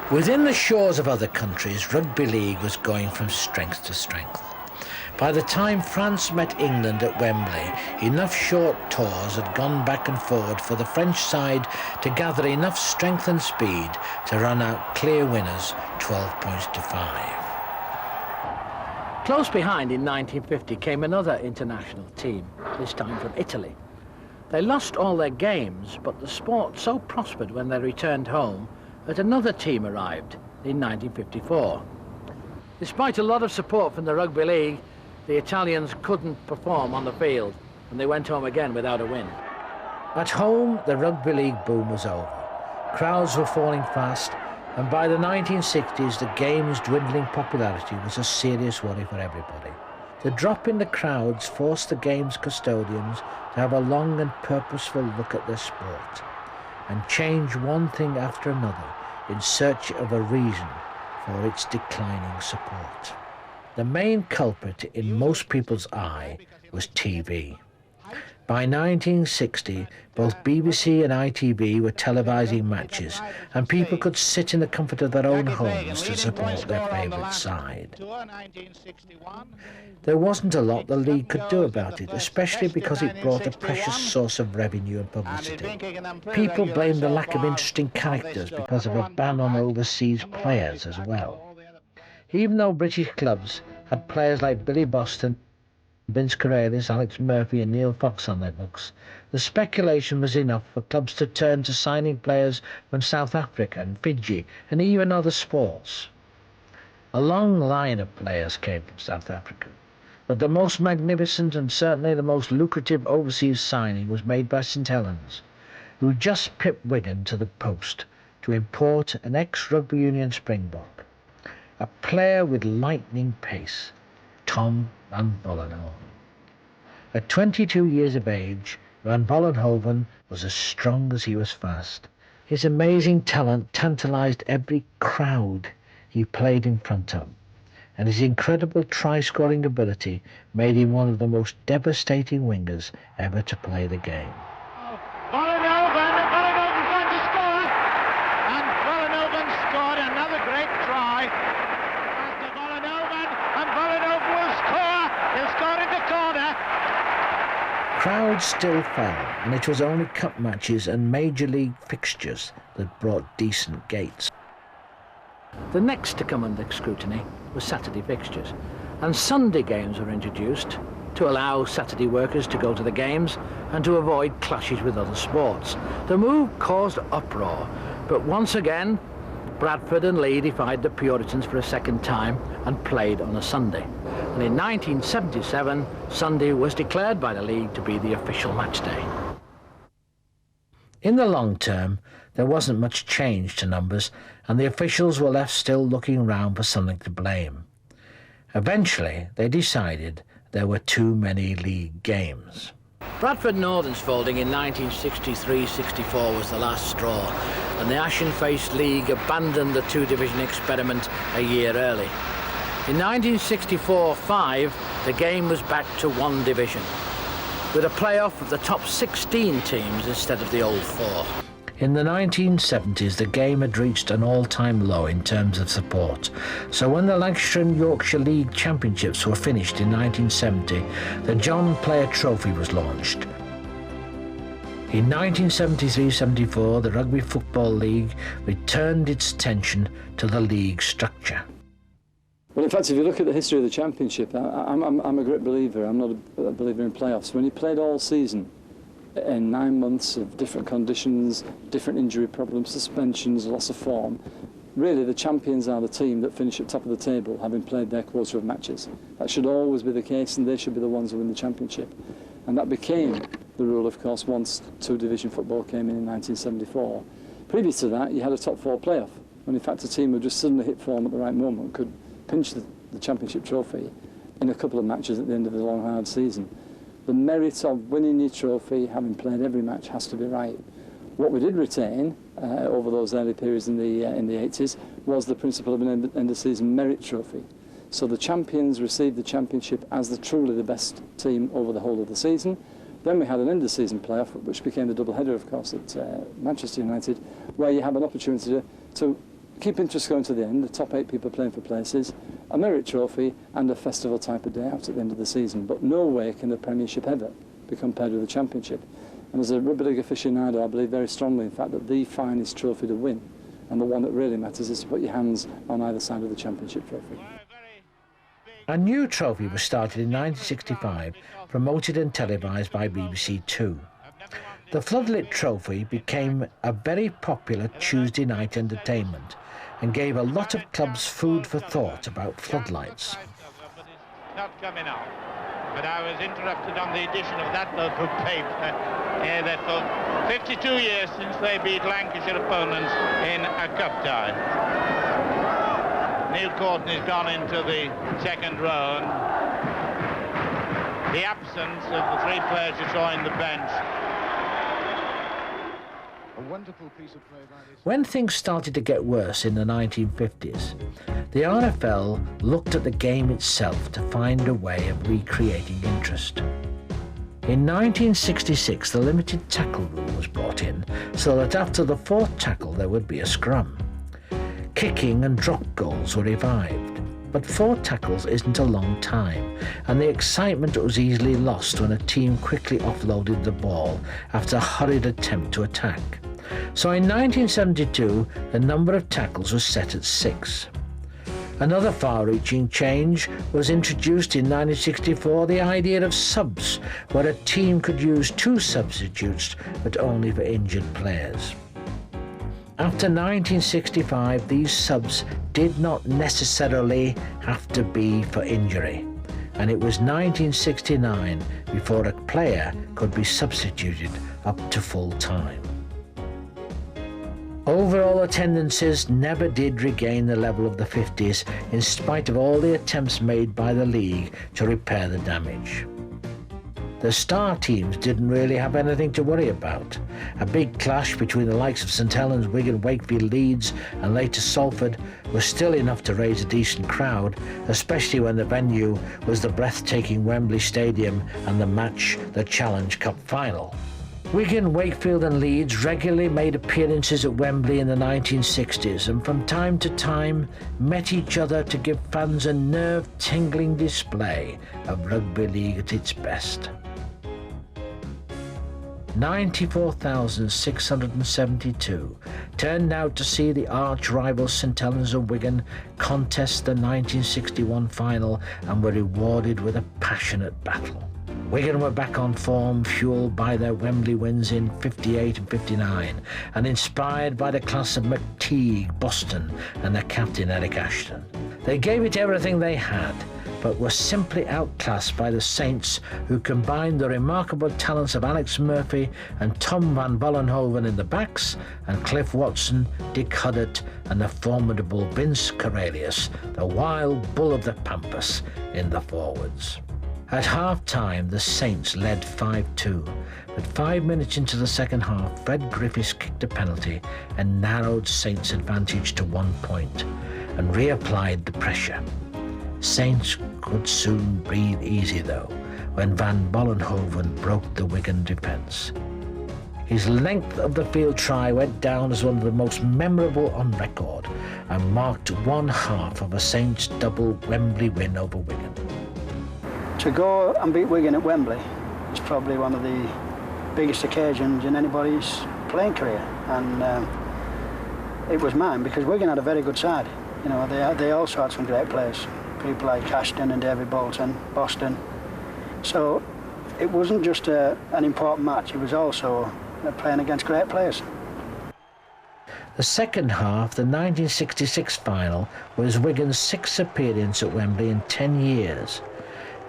Within the shores of other countries, rugby league was going from strength to strength. By the time France met England at Wembley, enough short tours had gone back and forward for the French side to gather enough strength and speed to run out clear winners 12 points to 5. Close behind in 1950 came another international team, this time from Italy. They lost all their games, but the sport so prospered when they returned home that another team arrived in 1954. Despite a lot of support from the Rugby League, the Italians couldn't perform on the field, and they went home again without a win. At home, the Rugby League boom was over. Crowds were falling fast, and by the 1960s, the game's dwindling popularity was a serious worry for everybody. The drop in the crowds forced the game's custodians to have a long and purposeful look at their sport, and change one thing after another in search of a reason for its declining support. The main culprit in most people's eye was TV. By 1960, both BBC and ITV were televising matches, and people could sit in the comfort of their own homes to support their favourite side. There wasn't a lot the league could do about it, especially because it brought a precious source of revenue and publicity. People blamed the lack of interesting characters because of a ban on overseas players as well. Even though British clubs had players like Billy Boston, Vince Corellis, Alex Murphy and Neil Fox on their books, the speculation was enough for clubs to turn to signing players from South Africa and Fiji and even other sports. A long line of players came from South Africa, but the most magnificent and certainly the most lucrative overseas signing was made by St Helens, who just pipped Wigan to the post to import an ex-rugby union Springbok, a player with lightning pace, Tom van Vollenhoven. At 22 years of age, Van Vollenhoven was as strong as he was fast. His amazing talent tantalised every crowd he played in front of, and his incredible try-scoring ability made him one of the most devastating wingers ever to play the game. Vollenhoven's going to score, and Vollenhoven scored another great try. After Vollenhoven, and Vollenhoven will score. He'll score in the corner. Crowds still fell, and it was only cup matches and major league fixtures that brought decent gates. The next to come under scrutiny was Saturday fixtures, and Sunday games were introduced to allow Saturday workers to go to the games and to avoid clashes with other sports. The move caused uproar, but once again Bradford and Lee defied the Puritans for a second time and played on a Sunday. And in 1977, Sunday was declared by the league to be the official match day. In the long term, there wasn't much change to numbers, and the officials were left still looking around for something to blame. Eventually, they decided there were too many league games. Bradford Northern's folding in 1963-64 was the last straw, and the ashen-faced league abandoned the two-division experiment a year early. In 1964-5, the game was back to one division, with a playoff of the top 16 teams instead of the old 4. In the 1970s, the game had reached an all-time low in terms of support, so when the Lancashire and Yorkshire League Championships were finished in 1970, the John Player Trophy was launched. In 1973-74, the Rugby Football League returned its attention to the league structure. Well, in fact, if you look at the history of the Championship, I'm a great believer. I'm not a believer in playoffs. When you played all season, in 9 months of different conditions, different injury problems, suspensions, loss of form, really the champions are the team that finish at top of the table having played their quota of matches. That should always be the case, and they should be the ones who win the Championship. And that became the rule, of course, once two-division football came in 1974. Previous to that, you had a top 4 playoff, when in fact a team who just suddenly hit form at the right moment could pinch the championship trophy in a couple of matches at the end of the long, hard season. The merit of winning your trophy, having played every match, has to be right. What we did retain over those early periods in the 80s was the principle of an end-of-season merit trophy. So the champions received the championship as truly the best team over the whole of the season. Then we had an end-of-season playoff, which became the double-header, of course, at Manchester United, where you have an opportunity to keep interest going to the end, the top 8 people playing for places, a merit trophy and a festival type of day out at the end of the season. But no way can the Premiership ever be compared with the Championship. And as a rugby league aficionado, I believe very strongly, in fact, that the finest trophy to win, and the one that really matters, is to put your hands on either side of the Championship trophy. A new trophy was started in 1965, promoted and televised by BBC Two. The Floodlit Trophy became a very popular Tuesday night entertainment and gave a lot of clubs food for thought about floodlights. Not coming off. But I was interrupted on the edition of that local paper that for 52 years since they beat Lancashire opponents in a cup tie. Neil Courtney's gone into the second row, and the absence of the 3 players who joined the bench. A wonderful piece of play by this. When things started to get worse in the 1950s, the RFL looked at the game itself to find a way of recreating interest. In 1966, the limited tackle rule was brought in so that after the 4th tackle there would be a scrum. Kicking and drop goals were revived, but 4 tackles isn't a long time, and the excitement was easily lost when a team quickly offloaded the ball after a hurried attempt to attack. So in 1972, the number of tackles was set at 6. Another far-reaching change was introduced in 1964, the idea of subs, where a team could use 2 substitutes, but only for injured players. After 1965, these subs did not necessarily have to be for injury, and it was 1969 before a player could be substituted up to full time. Overall attendances never did regain the level of the 50s, in spite of all the attempts made by the league to repair the damage. The star teams didn't really have anything to worry about. A big clash between the likes of St Helens, Wigan, Wakefield, Leeds and later Salford was still enough to raise a decent crowd, especially when the venue was the breathtaking Wembley Stadium and the match the Challenge Cup final. Wigan, Wakefield and Leeds regularly made appearances at Wembley in the 1960s and from time to time met each other to give fans a nerve-tingling display of rugby league at its best. 94,672 turned out to see the arch-rivals St Helens and Wigan contest the 1961 final and were rewarded with a passionate battle. Wigan were back on form, fuelled by their Wembley wins in 58 and 59, and inspired by the class of McTeague, Boston, and their captain Eric Ashton. They gave it everything they had, but were simply outclassed by the Saints, who combined the remarkable talents of Alex Murphy and Tom van Vollenhoven in the backs, and Cliff Watson, Dick Huddart, and the formidable Vince Cornelius, the wild bull of the Pampas, in the forwards. At half-time, the Saints led 5-2, but 5 minutes into the second half, Fred Griffiths kicked a penalty and narrowed Saints' advantage to 1 point and reapplied the pressure. Saints could soon breathe easy, though, when Van Vollenhoven broke the Wigan defence. His length of the field try went down as one of the most memorable on record and marked 1/2 of a Saints double Wembley win over Wigan. To go and beat Wigan at Wembley is probably one of the biggest occasions in anybody's playing career, and it was mine because Wigan had a very good side. You know, they also had some great players, people like Ashton and David Bolton, Boston. So it wasn't just an important match, it was also playing against great players. The second half, the 1966 final, was Wigan's 6th appearance at Wembley in 10 years.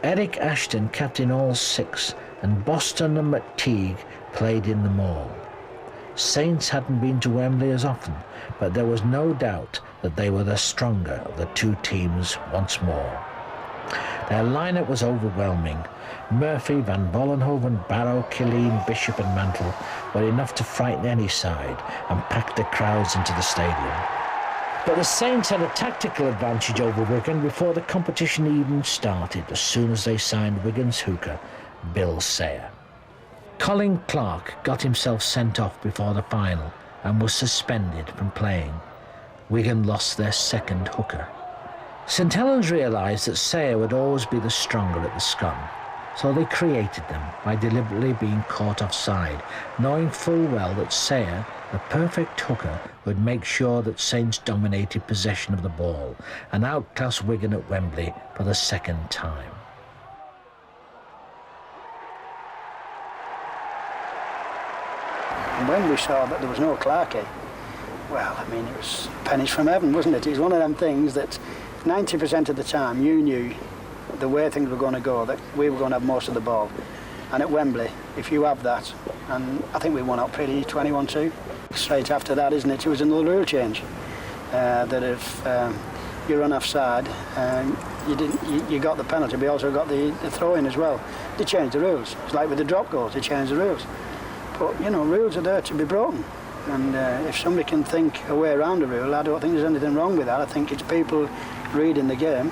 Eric Ashton captained all 6, and Boston and McTeague played in them all. Saints hadn't been to Wembley as often, but there was no doubt that they were the stronger of the two teams once more. Their lineup was overwhelming. Murphy, Van Vollenhoven, Barrow, Killeen, Bishop and Mantle were enough to frighten any side and pack the crowds into the stadium. But the Saints had a tactical advantage over Wigan before the competition even started, as soon as they signed Wigan's hooker, Bill Sayer. Colin Clark got himself sent off before the final and was suspended from playing. Wigan lost their second hooker. St Helens realised that Sayer would always be the stronger at the scrum, so they created them by deliberately being caught offside, knowing full well that Sayer, the perfect hooker, would make sure that Saints dominated possession of the ball and outclass Wigan at Wembley for the second time. And when we saw that there was no Clarkey, well, I mean, it was pennies from heaven, wasn't it? It was one of them things that 90% of the time you knew the way things were going to go, that we were going to have most of the ball. And at Wembley, if you have that, and I think we won out pretty 21-2. Straight after that, isn't it? It was another rule change. That if you run offside, you got the penalty, but you also got the throw-in as well. They changed the rules. It's like with the drop goals, they changed the rules. But, you know, rules are there to be broken. And if somebody can think a way around a rule, I don't think there's anything wrong with that. I think it's people reading the game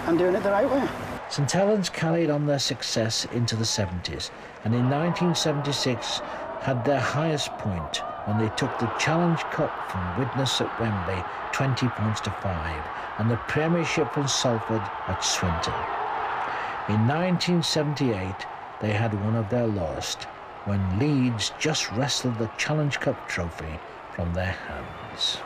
and doing it the right way. St Helens carried on their success into the 70s, and in 1976 had their highest point when they took the Challenge Cup from Widnes at Wembley 20 points to 5, and the Premiership from Salford at Swinton. In 1978 they had one of their lowest, when Leeds just wrestled the Challenge Cup trophy from their hands.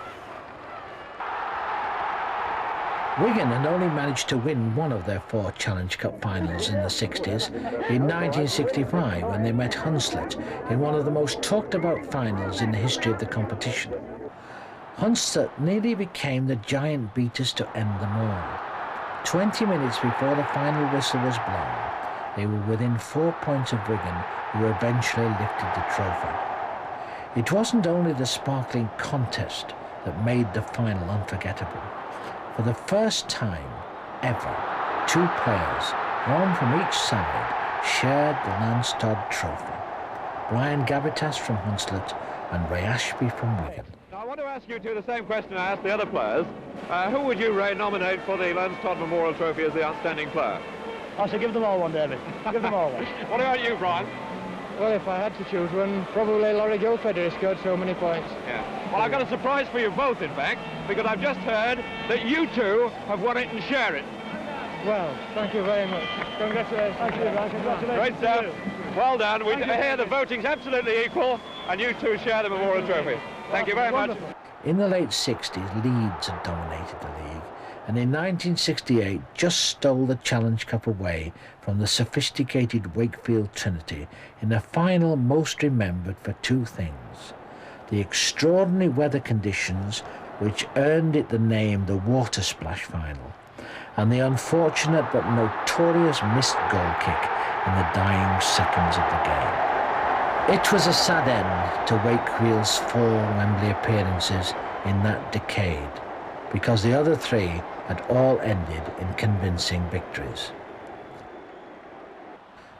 Wigan had only managed to win one of their 4 Challenge Cup finals in the 60s, in 1965 when they met Hunslet in one of the most talked about finals in the history of the competition. Hunslet nearly became the giant beaters to end them all. 20 minutes before the final whistle was blown, they were within 4 points of Wigan, who eventually lifted the trophy. It wasn't only the sparkling contest that made the final unforgettable. For the first time ever, 2 players, one from each side, shared the Lance Todd trophy. Brian Gavitas from Hunslet and Ray Ashby from Wigan. Now I want to ask you two the same question I asked the other players. Who would you, Ray, nominate for the Lance Todd Memorial Trophy as the outstanding player? I should give them all one, David. Give them all one. What about you, Brian? Well, if I had to choose one, probably Laurie Gilfeder, who scored so many points. Yeah. Well, I've got a surprise for you both, in fact, because I've just heard that you two have won it and share it. Well, thank you very much. Congratulations. Thank you, Brian. Congratulations. Great stuff. Well done. We hear the voting's absolutely equal, and you two share the Memorial Trophy. Thank you very much. In the late 60s, Leeds had dominated the league, and in 1968 just stole the Challenge Cup away from the sophisticated Wakefield Trinity in a final most remembered for 2 things: the extraordinary weather conditions which earned it the name the Water Splash Final, and the unfortunate but notorious missed goal kick in the dying seconds of the game. It was a sad end to Wakefield's 4 Wembley appearances in that decade, because the other 3 had all ended in convincing victories.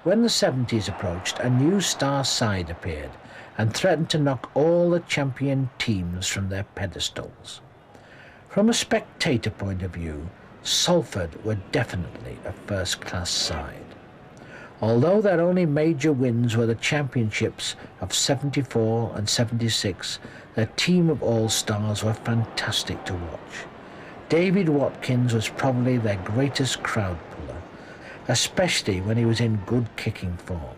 When the 70s approached, a new star side appeared and threatened to knock all the champion teams from their pedestals. From a spectator point of view, Salford were definitely a first-class side. Although their only major wins were the championships of 74 and 76, their team of all-stars were fantastic to watch. David Watkins was probably their greatest crowd puller, especially when he was in good kicking form.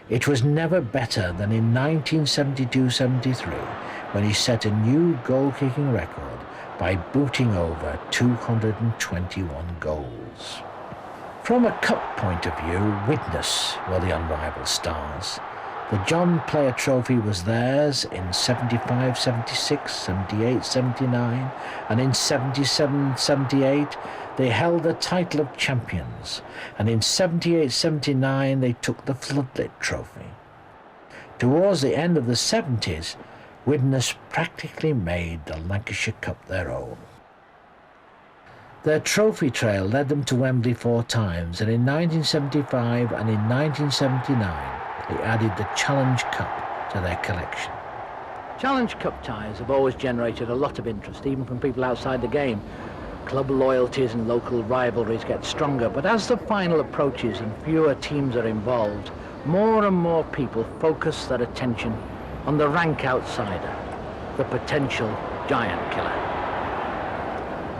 It was never better than in 1972-73, when he set a new goal-kicking record by booting over 221 goals. From a cup point of view, Widnes were the unrivaled stars. The John Player Trophy was theirs in 75-76, 78-79, and in 77-78 they held the title of champions, and in 78-79 they took the Floodlit Trophy. Towards the end of the 70s, Widnes practically made the Lancashire Cup their own. Their trophy trail led them to Wembley 4 times, and in 1975 and in 1979 they added the Challenge Cup to their collection. Challenge Cup ties have always generated a lot of interest, even from people outside the game. Club loyalties and local rivalries get stronger, but as the final approaches and fewer teams are involved, more and more people focus their attention on the rank outsider, the potential giant killer.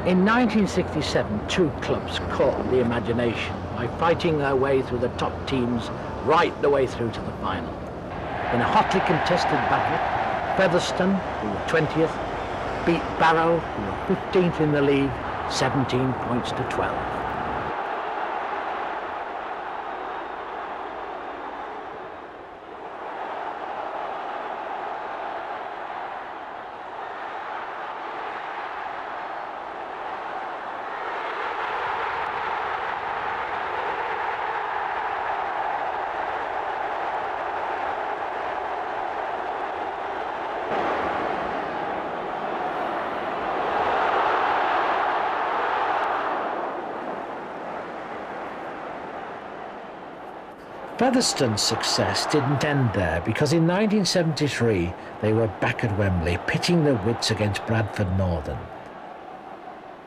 In 1967, 2 clubs caught the imagination by fighting their way through the top teams right the way through to the final. In a hotly contested battle, Featherstone, who were 20th, beat Barrow, who were 15th in the league, 17 points to 12. Featherstone's success didn't end there, because in 1973 they were back at Wembley, pitting their wits against Bradford Northern.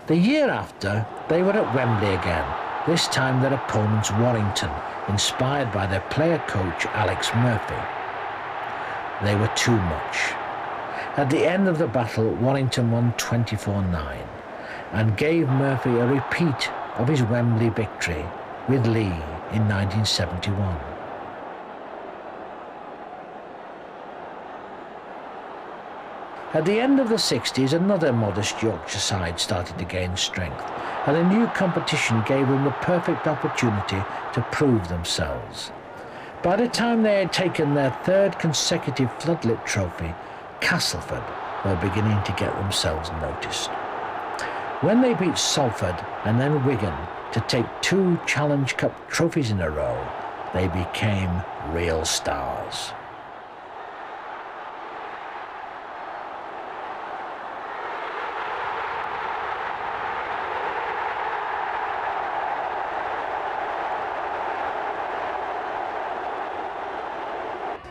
The year after, they were at Wembley again, this time their opponents Warrington, inspired by their player-coach Alex Murphy. They were too much. At the end of the battle, Warrington won 24-9 and gave Murphy a repeat of his Wembley victory with Lee in 1971. At the end of the 60s, another modest Yorkshire side started to gain strength, and a new competition gave them the perfect opportunity to prove themselves. By the time they had taken their 3rd consecutive floodlit trophy, Castleford were beginning to get themselves noticed. When they beat Salford and then Wigan to take 2 Challenge Cup trophies in a row, they became real stars.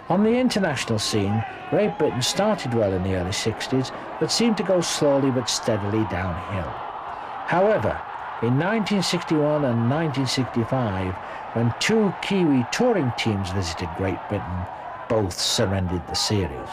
On the international scene, Great Britain started well in the early 60s, but seemed to go slowly but steadily downhill. However, in 1961 and 1965, when 2 Kiwi touring teams visited Great Britain, both surrendered the series.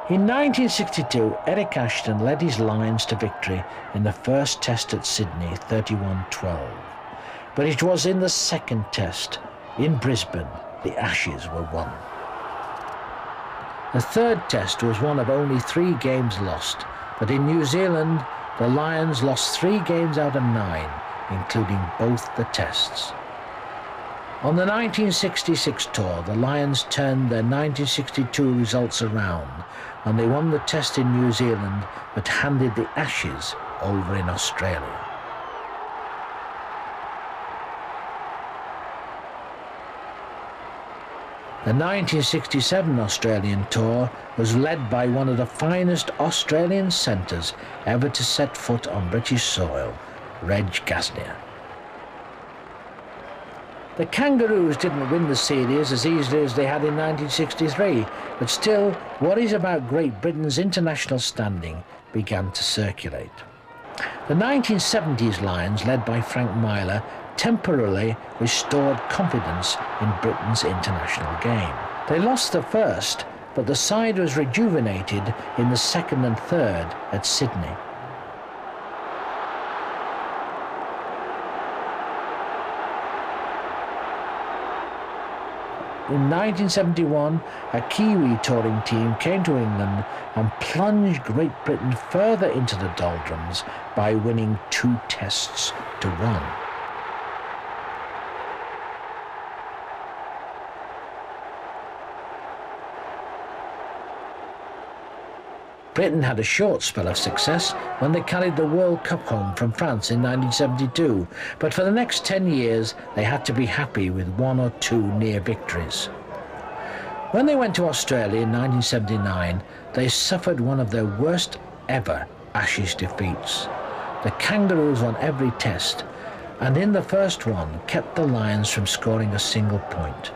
In 1962, Eric Ashton led his Lions to victory in the first test at Sydney, 31-12. But it was in the second test, in Brisbane, the Ashes were won. The third test was one of only 3 games lost, but in New Zealand, the Lions lost 3 games out of 9, including both the tests. On the 1966 tour, the Lions turned their 1962 results around, and they won the test in New Zealand, but handed the Ashes over in Australia. The 1967 Australian tour was led by one of the finest Australian centres ever to set foot on British soil, Reg Gasnier. The Kangaroos didn't win the series as easily as they had in 1963, but still, worries about Great Britain's international standing began to circulate. The 1970s Lions, led by Frank Myler, temporarily restored confidence in Britain's international game. They lost the first, but the side was rejuvenated in the second and third at Sydney. In 1971, a Kiwi touring team came to England and plunged Great Britain further into the doldrums by winning 2 tests to 1. Britain had a short spell of success when they carried the World Cup home from France in 1972, but for the next 10 years they had to be happy with 1 or 2 near victories. When they went to Australia in 1979, they suffered one of their worst ever Ashes defeats. The Kangaroos won every test, and in the first one kept the Lions from scoring a single point.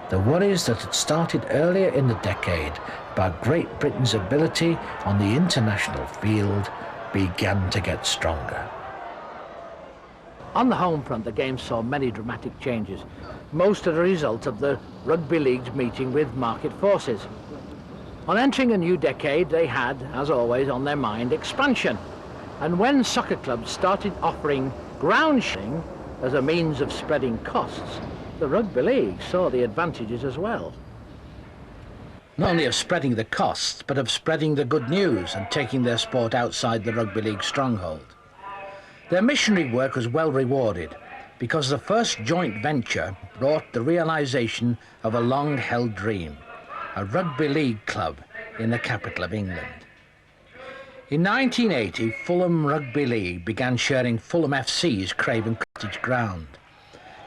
The worries that had started earlier in the decade about Great Britain's ability on the international field began to get stronger. On the home front, the game saw many dramatic changes, most as a result of the Rugby League's meeting with market forces. On entering a new decade, they had, as always, on their mind expansion. And when soccer clubs started offering ground sharing as a means of spreading costs, the Rugby League saw the advantages as well. Not only of spreading the costs, but of spreading the good news and taking their sport outside the Rugby League stronghold. Their missionary work was well rewarded because the first joint venture brought the realisation of a long-held dream, a Rugby League club in the capital of England. In 1980, Fulham Rugby League began sharing Fulham FC's Craven Cottage ground.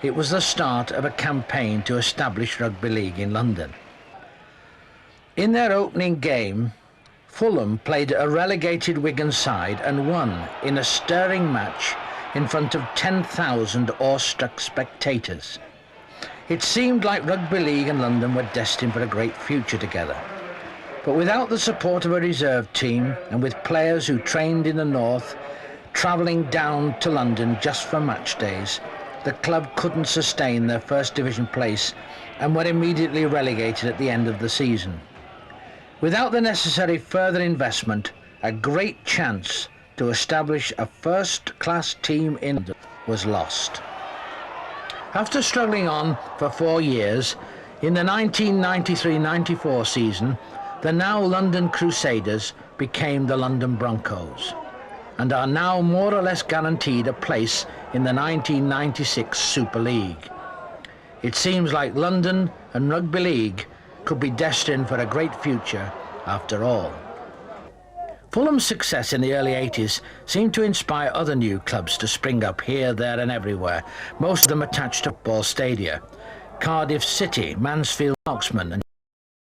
It was the start of a campaign to establish Rugby League in London. In their opening game, Fulham played a relegated Wigan side and won in a stirring match in front of 10,000 awestruck spectators. It seemed like Rugby League and London were destined for a great future together. But without the support of a reserve team and with players who trained in the north, travelling down to London just for match days, the club couldn't sustain their first division place and were immediately relegated at the end of the season. Without the necessary further investment, a great chance to establish a first-class team in London was lost. After struggling on for 4 years, in the 1993-94 season, the now London Crusaders became the London Broncos and are now more or less guaranteed a place in the 1996 Super League. It seems like London and Rugby League could be destined for a great future after all. Fulham's success in the early 80s seemed to inspire other new clubs to spring up here, there and everywhere, most of them attached to football stadia. Cardiff City, Mansfield, Oxman and